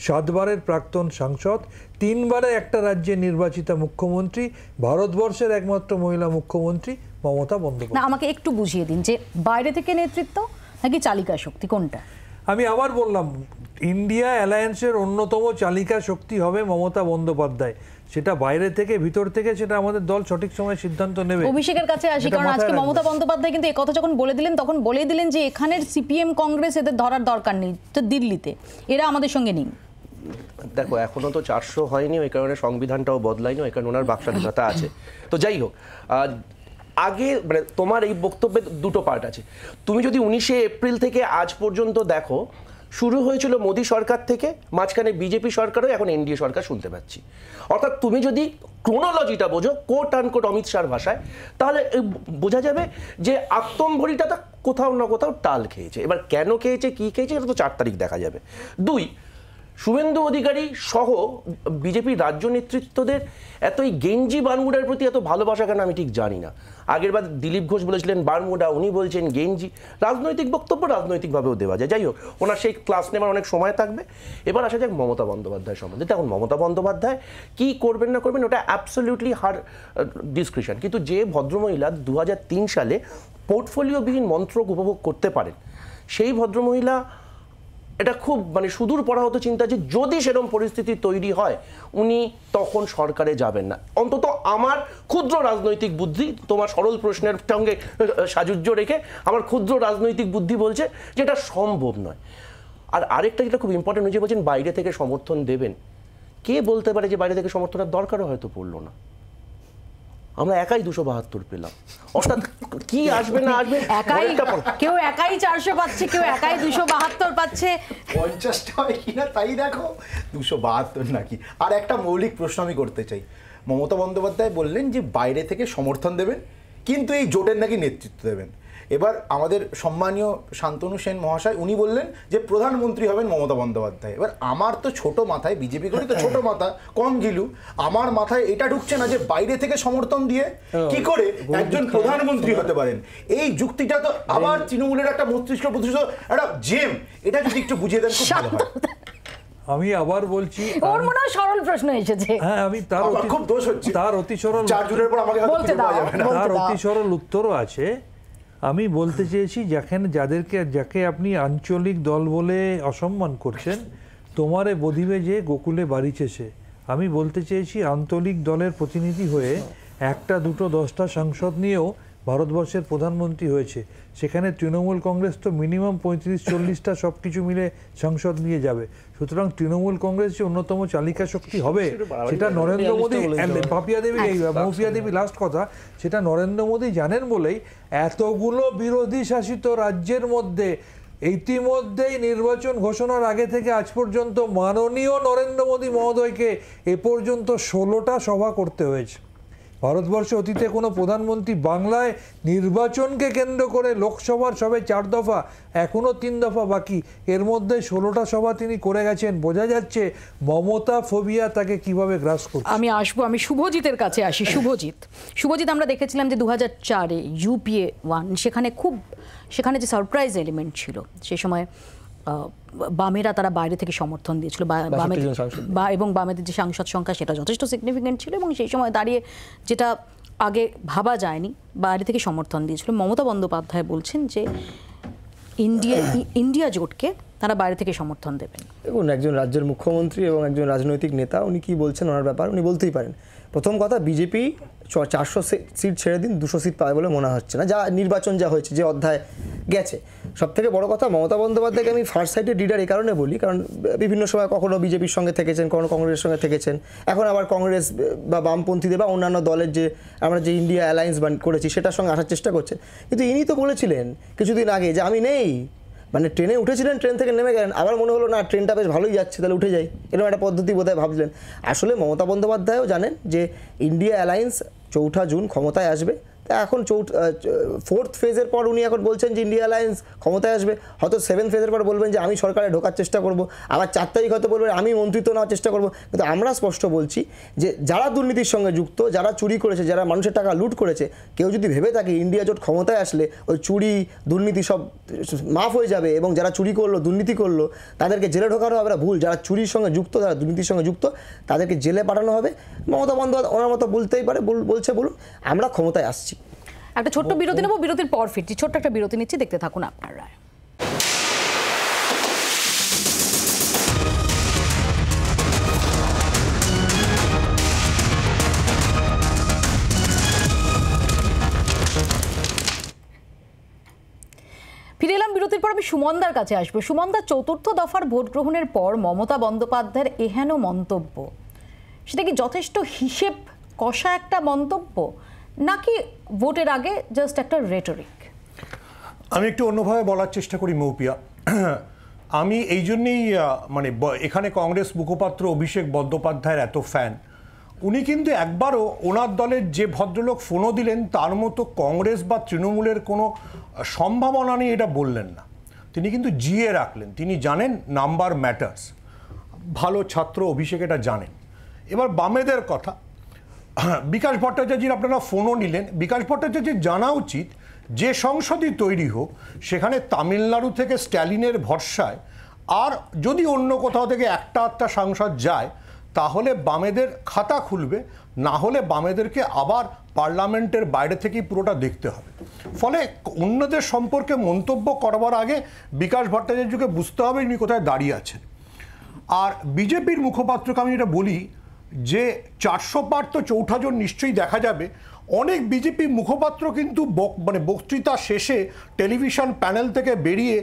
7 বারের প্রাক্তন সাংসদ, 3 বারের একটা রাজ্যে নির্বাচিত মুখ্যমন্ত্রী, ভারতবর্ষের একমাত্র মহিলা মুখ্যমন্ত্রী মমতা বন্দ্যোপাধ্যায়। না, আমাকে একটু বুঝিয়ে দিন যে বাইরে থেকে নেতৃত্ব নাকি চালিকা শক্তি, কোনটা? আমি আবার বললাম, ইন্ডিয়া অ্যালায়েন্সের অন্যতম চালিকা শক্তি হবে মমতা বন্দ্যোপাধ্যায়। সেটা বাইরে থেকে ভিতর থেকে সেটা আমাদের দল সঠিক সময়ে সিদ্ধান্ত নেবে। অভিষেকের কাছে আসি, কারণ আজকে মমতা বন্দ্যোপাধ্যায় কিন্তু এই কথা যখন বলে দিলেন তখন বলেই দিলেন যে এখানের সিপিএম কংগ্রেস এদের ধরার দরকার নেই, তো দিল্লিতে এরা আমাদের সঙ্গে নেই। দেখো এখনো তো 400 হয়নি, ওই কারণে সংবিধানটাও বদলায়নি, ওই কারণে ওনার বাকস্বাধীনতা আছে। তো যাই হোক, আগে মানে তোমার এই বক্তব্যে দুটো পার্ট আছে। তুমি যদি 19শে এপ্রিল থেকে আজ পর্যন্ত দেখো, শুরু হয়েছিল মোদী সরকার থেকে, মাঝখানে বিজেপি সরকারও, এখন এনডিএ সরকার শুনতে পাচ্ছি। অর্থাৎ তুমি যদি ক্রোনোলজিটা বোঝো কোট আন কোট অমিত শাহর ভাষায়, তাহলে বোঝা যাবে যে আত্মম্ভরিটা কোথাও না কোথাও টাল খেয়েছে। এবার কেন খেয়েছে, কি খেয়েছে, এটা তো 4 তারিখ দেখা যাবে। 2, শুভেন্দু অধিকারী সহ বিজেপির রাজ্য নেতৃত্বদের এত এই গেঞ্জি বারমুডার প্রতি এত ভালোবাসা কেন আমি ঠিক জানি না। আগের বার দিলীপ ঘোষ বলেছিলেন বারমুডা, উনি বলছেন গেঞ্জি। রাজনৈতিক বক্তব্য রাজনৈতিকভাবেও দেওয়া যায়। যাই হোক, ওনার সেই ক্লাস নেওয়ার অনেক সময় থাকবে। এবার আসা যাক মমতা বন্দ্যোপাধ্যায় সম্বন্ধে। দেখুন, মমতা বন্দ্যোপাধ্যায় কি করবেন না করবেন ওটা অ্যাবসলিউটলি হার ডিসক্রিপশন, কিন্তু যে ভদ্রমহিলা 2003 সালে পোর্টফোলিওবিহীন মন্ত্রক উপভোগ করতে পারেন, সেই ভদ্রমহিলা এটা খুব মানে সুদূর পরাহত চিন্তা যে যদি সেরকম পরিস্থিতি তৈরি হয় উনি তখন সরকারে যাবেন না। অন্তত আমার ক্ষুদ্র রাজনৈতিক বুদ্ধি, তোমার সরল প্রশ্নের সঙ্গে সাযুজ্য রেখে আমার ক্ষুদ্র রাজনৈতিক বুদ্ধি বলছে যে এটা সম্ভব নয়। আর আরেকটা যেটা খুব ইম্পর্টেন্ট, যে বলছেন বাইরে থেকে সমর্থন দেবেন, কে বলতে পারে যে বাইরে থেকে সমর্থনের দরকারও হয়তো পড়লো না। আমরা একাই 272 পেলাম, অর্থাৎ কি আসবে না আসবে, কেউ একাই 400 পাচ্ছে, কেউ একাই 272 পাচ্ছে। 50টা হয় কিনা তাই দেখো, 272 নাকি। আর একটা মৌলিক প্রশ্ন আমি করতে চাই। মমতা বন্দ্যোপাধ্যায় বললেন যে বাইরে থেকে সমর্থন দেবেন, কিন্তু এই জোটের নাকি নেতৃত্ব দেবেন। এবার আমাদের সম্মানীয় শান্তনু সেন মহাশয় উনি বললেন যে প্রধানমন্ত্রী হবেন মমতা বন্দ্যোপাধ্যায়। এবার আমার তো ছোট মাথায়, বিজেপি করি তো ছোট মাথা, কম গিলু, আমার মাথায় এটা ঢুকছে না যে বাইরে থেকে সমর্থন দিয়ে কি করে একজন প্রধানমন্ত্রী হতে পারেন। এই যুক্তিটা তো আবার তৃণমূলের একটা মস্তিষ্ক প্রতিষ্ঠিত একটা জেম, এটা যদি একটু বুঝিয়ে দেন খুব ভালো হয়। আমি আবার বলছি, ওর মনে হয় সরল প্রশ্ন এসেছে। হ্যাঁ, আমি খুব দোষ হচ্ছে, তার অতি সরল, 4 জুনের পর আমাকে হয়তো খুঁজে পাওয়া যাবে না, তার অতি সরল উত্তরও আছে। আমি বলতে চেয়েছি, যাকে আপনি আঞ্চলিক দল বলে অসম্মান করছেন, তোমারে বধিবে যে গোকুলে বাড়িছে। আমি বলতে চেয়েছি আঞ্চলিক দলের প্রতিনিধি হয়ে 1টা 2টো 10টা সাংসদ নিয়েও ভারতবর্ষের প্রধানমন্ত্রী হয়েছে। সেখানে তৃণমূল কংগ্রেস তো মিনিমাম 35-40টা সব কিছু মিলে সাংসদ নিয়ে যাবে। সুতরাং তৃণমূল কংগ্রেস যে অন্যতম চালিকা শক্তি হবে সেটা নরেন্দ্র মোদী, মৌপিয়া দেবী লাস্ট কথা, সেটা নরেন্দ্র মোদী জানেন বলেই এতগুলো বিরোধী শাসিত রাজ্যের মধ্যে ইতিমধ্যেই নির্বাচন ঘোষণার আগে থেকে আজ পর্যন্ত মাননীয় নরেন্দ্র মোদী মহোদয়কে এ পর্যন্ত 16টা সভা করতে হয়েছে। ভারতবর্ষে অতীতে কোনো প্রধানমন্ত্রী বাংলায় নির্বাচনকে কেন্দ্র করে লোকসভার সবে 4 দফা, এখনও 3 দফা বাকি, এর মধ্যে 16টা সভা তিনি করে গেছেন। বোঝা যাচ্ছে মমতা ফোবিয়া তাকে কিভাবে গ্রাস করছে। আমি আসবো, আমি শুভজিতের কাছে আসি। শুভজিৎ, আমরা দেখেছিলাম যে 2004-এ UPA 1 সেখানে যে সারপ্রাইজ এলিমেন্ট ছিল, সে সময় বামেরা তারা বাইরে থেকে সমর্থন দিয়েছিল, এবং বামেদের যে সাংসদ সংখ্যা সেটা যথেষ্ট সিগনিফিকেন্ট ছিল, এবং সেই সময় দাঁড়িয়ে যেটা আগে ভাবা যায়নি, বাইরে থেকে সমর্থন দিয়েছিল। মমতা বন্দ্যোপাধ্যায় বলছেন যে ইন্ডিয়া জোটকে তারা বাইরে থেকে সমর্থন দেবেন। দেখুন, একজন রাজ্যের মুখ্যমন্ত্রী এবং একজন রাজনৈতিক নেতা, উনি কি বলছেন ওনার ব্যাপার উনি বলতেই পারেন। প্রথম কথা, বিজেপি 400 সিট ছেড়ে দিন 200 সিট পাবে বলে মনে হচ্ছে না, যা নির্বাচন যা হয়েছে, যে অধ্যায় গেছে। সবথেকে বড় কথা, মমতা বন্দ্যোপাধ্যায়কে আমি ফার্স্ট সাইডের লিডার এই কারণে বলি, কারণ বিভিন্ন সময় কখনো বিজেপির সঙ্গে থেকেছেন, কখনো কংগ্রেসের সঙ্গে থেকেছেন, এখন আবার কংগ্রেস বা বামপন্থীদের বা অন্যান্য দলের যে আমরা যে ইন্ডিয়া অ্যালায়েন্স করেছি সেটার সঙ্গে আসার চেষ্টা করছেন। কিন্তু ইনি তো বলেছিলেন কিছুদিন আগে যে আমি নেই, মানে ট্রেনে উঠেছিলেন, ট্রেন থেকে নেমে গেলেন, আবার মনে হলো না ট্রেনটা বেশ ভালোই যাচ্ছে, তাহলে উঠে যাই, এরকম একটা পদ্ধতি বোধহয় ভাবছিলেন। আসলে মমতা বন্দ্যোপাধ্যায়ও জানেন যে ইন্ডিয়া অ্যালায়েন্স 4 জুন ক্ষমতায় আসবে। তা এখন 4th ফেজের পর উনি এখন বলছেন যে ইন্ডিয়া অ্যালায়েন্স ক্ষমতায় আসবে, হয়তো 7th ফেজের পর বলবেন যে আমি সরকারে ঢোকার চেষ্টা করব, আবার 4 তারিখ হয়তো বলবেন আমি মন্ত্রিত্ব নেওয়ার চেষ্টা করব। কিন্তু আমরা স্পষ্ট বলছি যে যারা দুর্নীতির সঙ্গে যুক্ত, যারা চুরি করেছে, যারা মানুষের টাকা লুট করেছে, কেউ যদি ভেবে থাকে ইন্ডিয়া জোট ক্ষমতায় আসলে ওই চুরি দুর্নীতি সব মাফ হয়ে যাবে এবং যারা চুরি করলো, দুর্নীতি করলো, তাদেরকে জেলে ঢোকানো হবে, না, ভুল। যারা চুরির সঙ্গে যুক্ত, যারা দুর্নীতির সঙ্গে যুক্ত, তাদেরকে জেলে পাঠানো হবে। মমতা বন্দ্যোপাধ্যায় ওনার মতো বলতেই পারে, বলছে বলুন, আমরা ক্ষমতায় আসছি। একটা ছোট্ট বিরতি নেব, বিরতির পর ফিরছি। ছোট্ট একটা বিরতি নিচ্ছি, দেখতে থাকুন আপনারা। সুমনদার কাছে আসবো। সুমনদা, চতুর্থ দফার ভোট গ্রহণের পর মমতা বন্দ্যোপাধ্যায়ের এহেন মন্তব্য, সেটা কি যথেষ্ট হিসেব কষা একটা মন্তব্য, নাকি ভোটের আগে জাস্ট একটা রেটরিক? আমি একটু অন্যভাবে বলার চেষ্টা করি মৌপিয়া। আমি এই জন্যেই মানে এখানে কংগ্রেস মুখপাত্র অভিষেক বন্দ্যোপাধ্যায়ের এত ফ্যান। উনি কিন্তু একবারও ওনার দলের যে ভদ্রলোক ফোনও দিলেন তার মতো কংগ্রেস বা তৃণমূলের কোনো সম্ভাবনা নেই এটা বললেন না। তিনি কিন্তু জিয়ে রাখলেন। তিনি জানেন নাম্বার ম্যাটার্স। ভালো ছাত্র অভিষেক এটা জানেন। এবার বামেদের কথা, বিকাশ ভট্টাচার্যের আপনারা ফোনও নিলেন। বিকাশ ভট্টাচার্যের জানা উচিত যে সংসদই তৈরি হোক সেখানে তামিলনাড়ু থেকে স্ট্যালিনের ভরসায় আর যদি অন্য কোথাও থেকে একটা আধটা সাংসদ যায় তাহলে বামেদের খাতা খুলবে, না হলে বামেদেরকে আবার পার্লামেন্টের বাইরে থেকেই পুরোটা দেখতে হবে। ফলে অন্যদের সম্পর্কে মন্তব্য করবার আগে বিকাশ ভট্টাচার্যকে বুঝতে হবে উনি কোথায় দাঁড়িয়ে আছেন। আর বিজেপির মুখপাত্রকে আমি এটা বলি যে 400 পার তো চৌঠা জন নিশ্চয়ই দেখা যাবে। অনেক বিজেপি মুখপাত্র কিন্তু মানে বক্তৃতা শেষে টেলিভিশন প্যানেল থেকে বেরিয়ে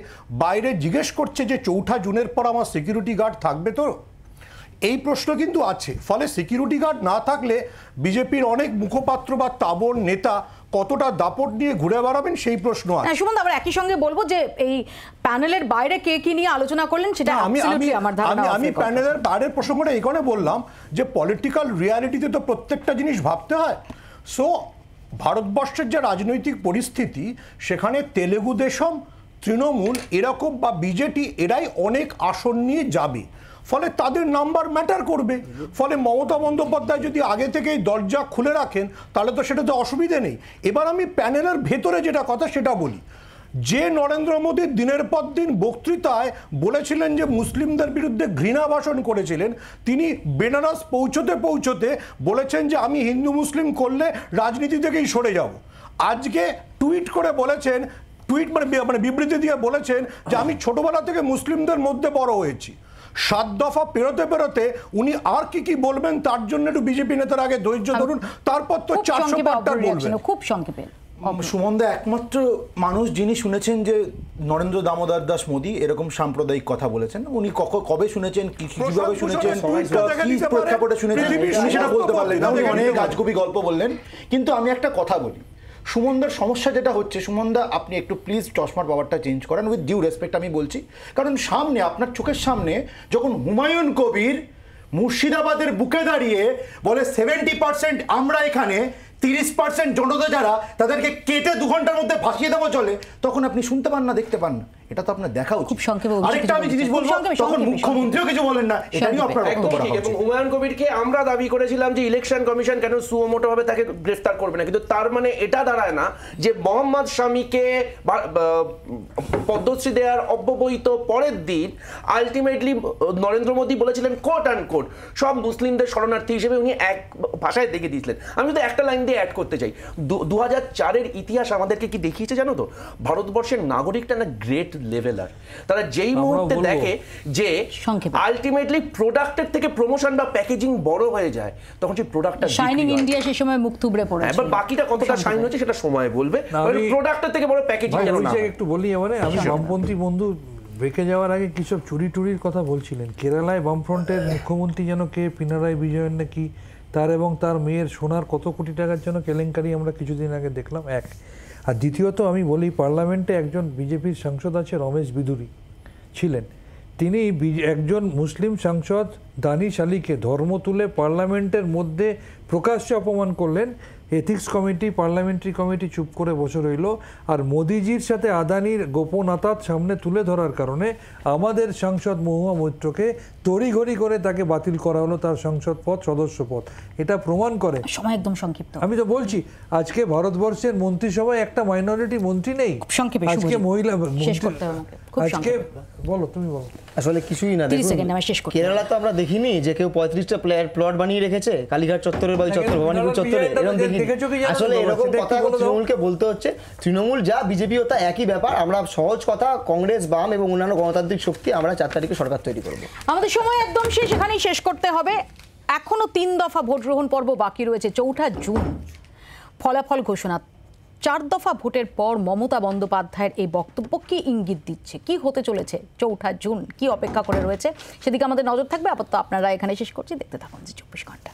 বাইরে জিজ্ঞেস করছে যে 4 জুনের পর আমার সিকিউরিটি গার্ড থাকবে তো, এই প্রশ্ন কিন্তু আছে। ফলে সিকিউরিটি গার্ড না থাকলে বিজেপির অনেক মুখপাত্র বা তাবড় নেতা কতটা দাপট নিয়ে ঘুরে বেড়াবেন সেই প্রশ্ন আছে। সুমন, আমরা একই সঙ্গে বলবো যে এই প্যানেলের বাইরে কে কি নিয়ে আলোচনা করলেন সেটা আমি প্যানেলের বাইরের প্রসঙ্গটা এই কারণে বললাম যে পলিটিক্যাল রিয়ালিটিতে তো প্রত্যেকটা জিনিস ভাবতে হয়। সো ভারতবর্ষের যে রাজনৈতিক পরিস্থিতি সেখানে তেলেগু দেশম, তৃণমূল এরকম বা বিজেপি এরাই অনেক আসন নিয়ে যাবে। ফলে তাদের নাম্বার ম্যাটার করবে। ফলে মমতা বন্দ্যোপাধ্যায় যদি আগে থেকেই দরজা খুলে রাখেন তাহলে তো সেটাতে অসুবিধে নেই। এবার আমি প্যানেলের ভেতরে যেটা কথা সেটা বলি, যে নরেন্দ্র মোদী দিনের পর দিন বক্তৃতায় বলেছিলেন যে মুসলিমদের বিরুদ্ধে ঘৃণা ভাষণ করেছিলেন, তিনি বেনারস পৌঁছতে পৌঁছতে বলেছেন যে আমি হিন্দু মুসলিম করলে রাজনীতি থেকেই সরে যাব। আজকে টুইট করে বলেছেন, মানে বিবৃতি দিয়ে বলেছেন যে আমি ছোটবেলা থেকে মুসলিমদের মধ্যে বড় হয়েছি। 7 দফা পেরোতে পেরোতে উনি আর কি বলবেন তার জন্য একটু বিজেপি নেতার আগে ধৈর্য ধরুন, তারপর তো 400 পারটা বলবেন। খুব সংক্ষেপে সুমনদা একমাত্র মানুষ যিনি শুনেছেন যে নরেন্দ্র দামোদর দাস মোদী এরকম সাম্প্রদায়িক কথা বলেছেন, উনি কবে শুনেছেন, কিভাবে শুনেছেন, কি প্রেক্ষাপটে শুনেছেন উনি সেটা বলতে পারলেন না। উনি অনেক আজগুবি গল্প বললেন। কিন্তু আমি একটা কথা বলি, সুমনদার সমস্যা যেটা হচ্ছে, সুমনদা আপনি একটু প্লিজ চশমার পাওয়ারটা চেঞ্জ করেন, উইথ ডিউ রেসপেক্ট আমি বলছি। কারণ সামনে আপনার চোখের সামনে যখন হুমায়ুন কবির মুর্শিদাবাদের বুকে দাঁড়িয়ে বলে 70% আমরা এখানে, 30% জনতা যারা তাদেরকে কেটে 2 ঘন্টার মধ্যে ভাসিয়ে দেওয়া চলে, তখন আপনি শুনতে পান না, দেখতে পান না। এটা তো আপনার দেখা উচিত। আরেকটা আমি জিনিস বলবো, তখন মুখ্যমন্ত্রীও কিছু বলেন না, এটা নিয়ে আপনার বক্তব্য রাখা উচিত। এবং হুমায়ুন কবিরকে আমরা দাবি করেছিলাম যে ইলেকশন কমিশন কেন সুমোটো ভাবে তাকে গ্রেফতার করবে না, কিন্তু তার মানে এটা দাঁড়ায় না যে মোহাম্মদ শামীকে পদ্মশ্রী দেওয়ার অব্যবহিত পরের দিন আলটিমেটলি নরেন্দ্র মোদী বলেছিলেন কোট অ্যান্ড কোট সব মুসলিমদের শরণার্থী হিসেবে উনি এক ভাষায় দেখে দিয়েছিলেন। আমি যদি একটা লাইন দিয়ে অ্যাড করতে চাই, 2004-এর ইতিহাস আমাদেরকে কি দেখিয়েছে জানো তো, ভারতবর্ষের নাগরিকটা না গ্রেট লেভেলার। তারা যেই মুহূর্তে দেখে যে আলটিমেটলি প্রোডাক্টের থেকে প্রমোশন বা প্যাকেজিং বড় হয়ে যায়, তখন সেই প্রোডাক্টটা শাইনিং ইন্ডিয়া সেই সময় মুখ থুবড়ে পড়ে। এবার বাকিটা কতটা শাইন হচ্ছে সেটা সময় বলবে। প্রোডাক্টের থেকে বড় প্যাকেজিং যেন না। একটু বলি এবারে, আমি বামপন্থী বন্ধু ব্রেকে যাওয়ার আগে কিছু চুরি টুরির কথা বলছিলেন। কেরালায় বামফ্রন্টের মুখ্যমন্ত্রী যেন কে পিনারাই বিজয়ন নাকি, তার এবং তার মেয়ের সোনার কত কোটি টাকার জন্য কেলেঙ্কারি আমরা কিছুদিন আগে দেখলাম। এক আর দ্বিতীয়ত আমি বলি, পার্লামেন্টে একজন বিজেপির সাংসদ আছে রমেশ বিদুরি ছিলেন, তিনি একজন মুসলিম সাংসদ দানিশ আলীকে ধর্ম তুলে পার্লামেন্টের মধ্যে প্রকাশ্যে অপমান করলেন। এথিক্স কমিটি, পার্লামেন্টারি কমিটি চুপ করে বসে রইল। আর মোদিজির সাথে আদানির গোপন আতাত সামনে তুলে ধরার কারণে আমাদের সাংসদ মহুয়া মৈত্রকে তড়িঘড়ি করে তাকে বাতিল করা হলো তার সংসদ পদ, সদস্য পদ। এটা প্রমাণ করে, সময় একদম সংক্ষিপ্ত, আমি তো বলছি আজকে ভারতবর্ষের মন্ত্রিসভায় একটা মাইনরিটি মন্ত্রী নেই। আজকে মহিলা আজকে বলো, তুমি বলো। আসলে কিছুই না, কেরালা তো আমরা দেখিনি যে কেউ 35টা প্লট বানিয়ে রেখেছে কালীঘাট চত্বরের বা চত্বর ভবানীপুর চত্বরে, এরকম দেখিনি। আসলে এরকম কথা তৃণমূলকে বলতে হচ্ছে, তৃণমূল যা বিজেপিও তা একই ব্যাপার। আমরা সহজ কথা, কংগ্রেস, বাম এবং অন্যান্য গণতান্ত্রিক শক্তি, আমরা 4 তারিখে সরকার তৈরি করব। আমাদের সময় একদম শেষ, এখানেই শেষ করতে হবে। এখনো 3 দফা ভোট গ্রহণ পর্ব বাকি রয়েছে। 4 জুন ফলাফল ঘোষণা, 4 দফা ভোটের পর মমতা বন্দ্যোপাধ্যায়ের এই বক্তব্য কি ইঙ্গিত দিচ্ছে, কি হতে চলেছে 4 জুন, কি অপেক্ষা করে রয়েছে সেদিকে আমাদের নজর থাকবে। আপাতত আপনারা এখানে শেষ করছি, দেখতে থাকুন জি 24 ঘন্টা।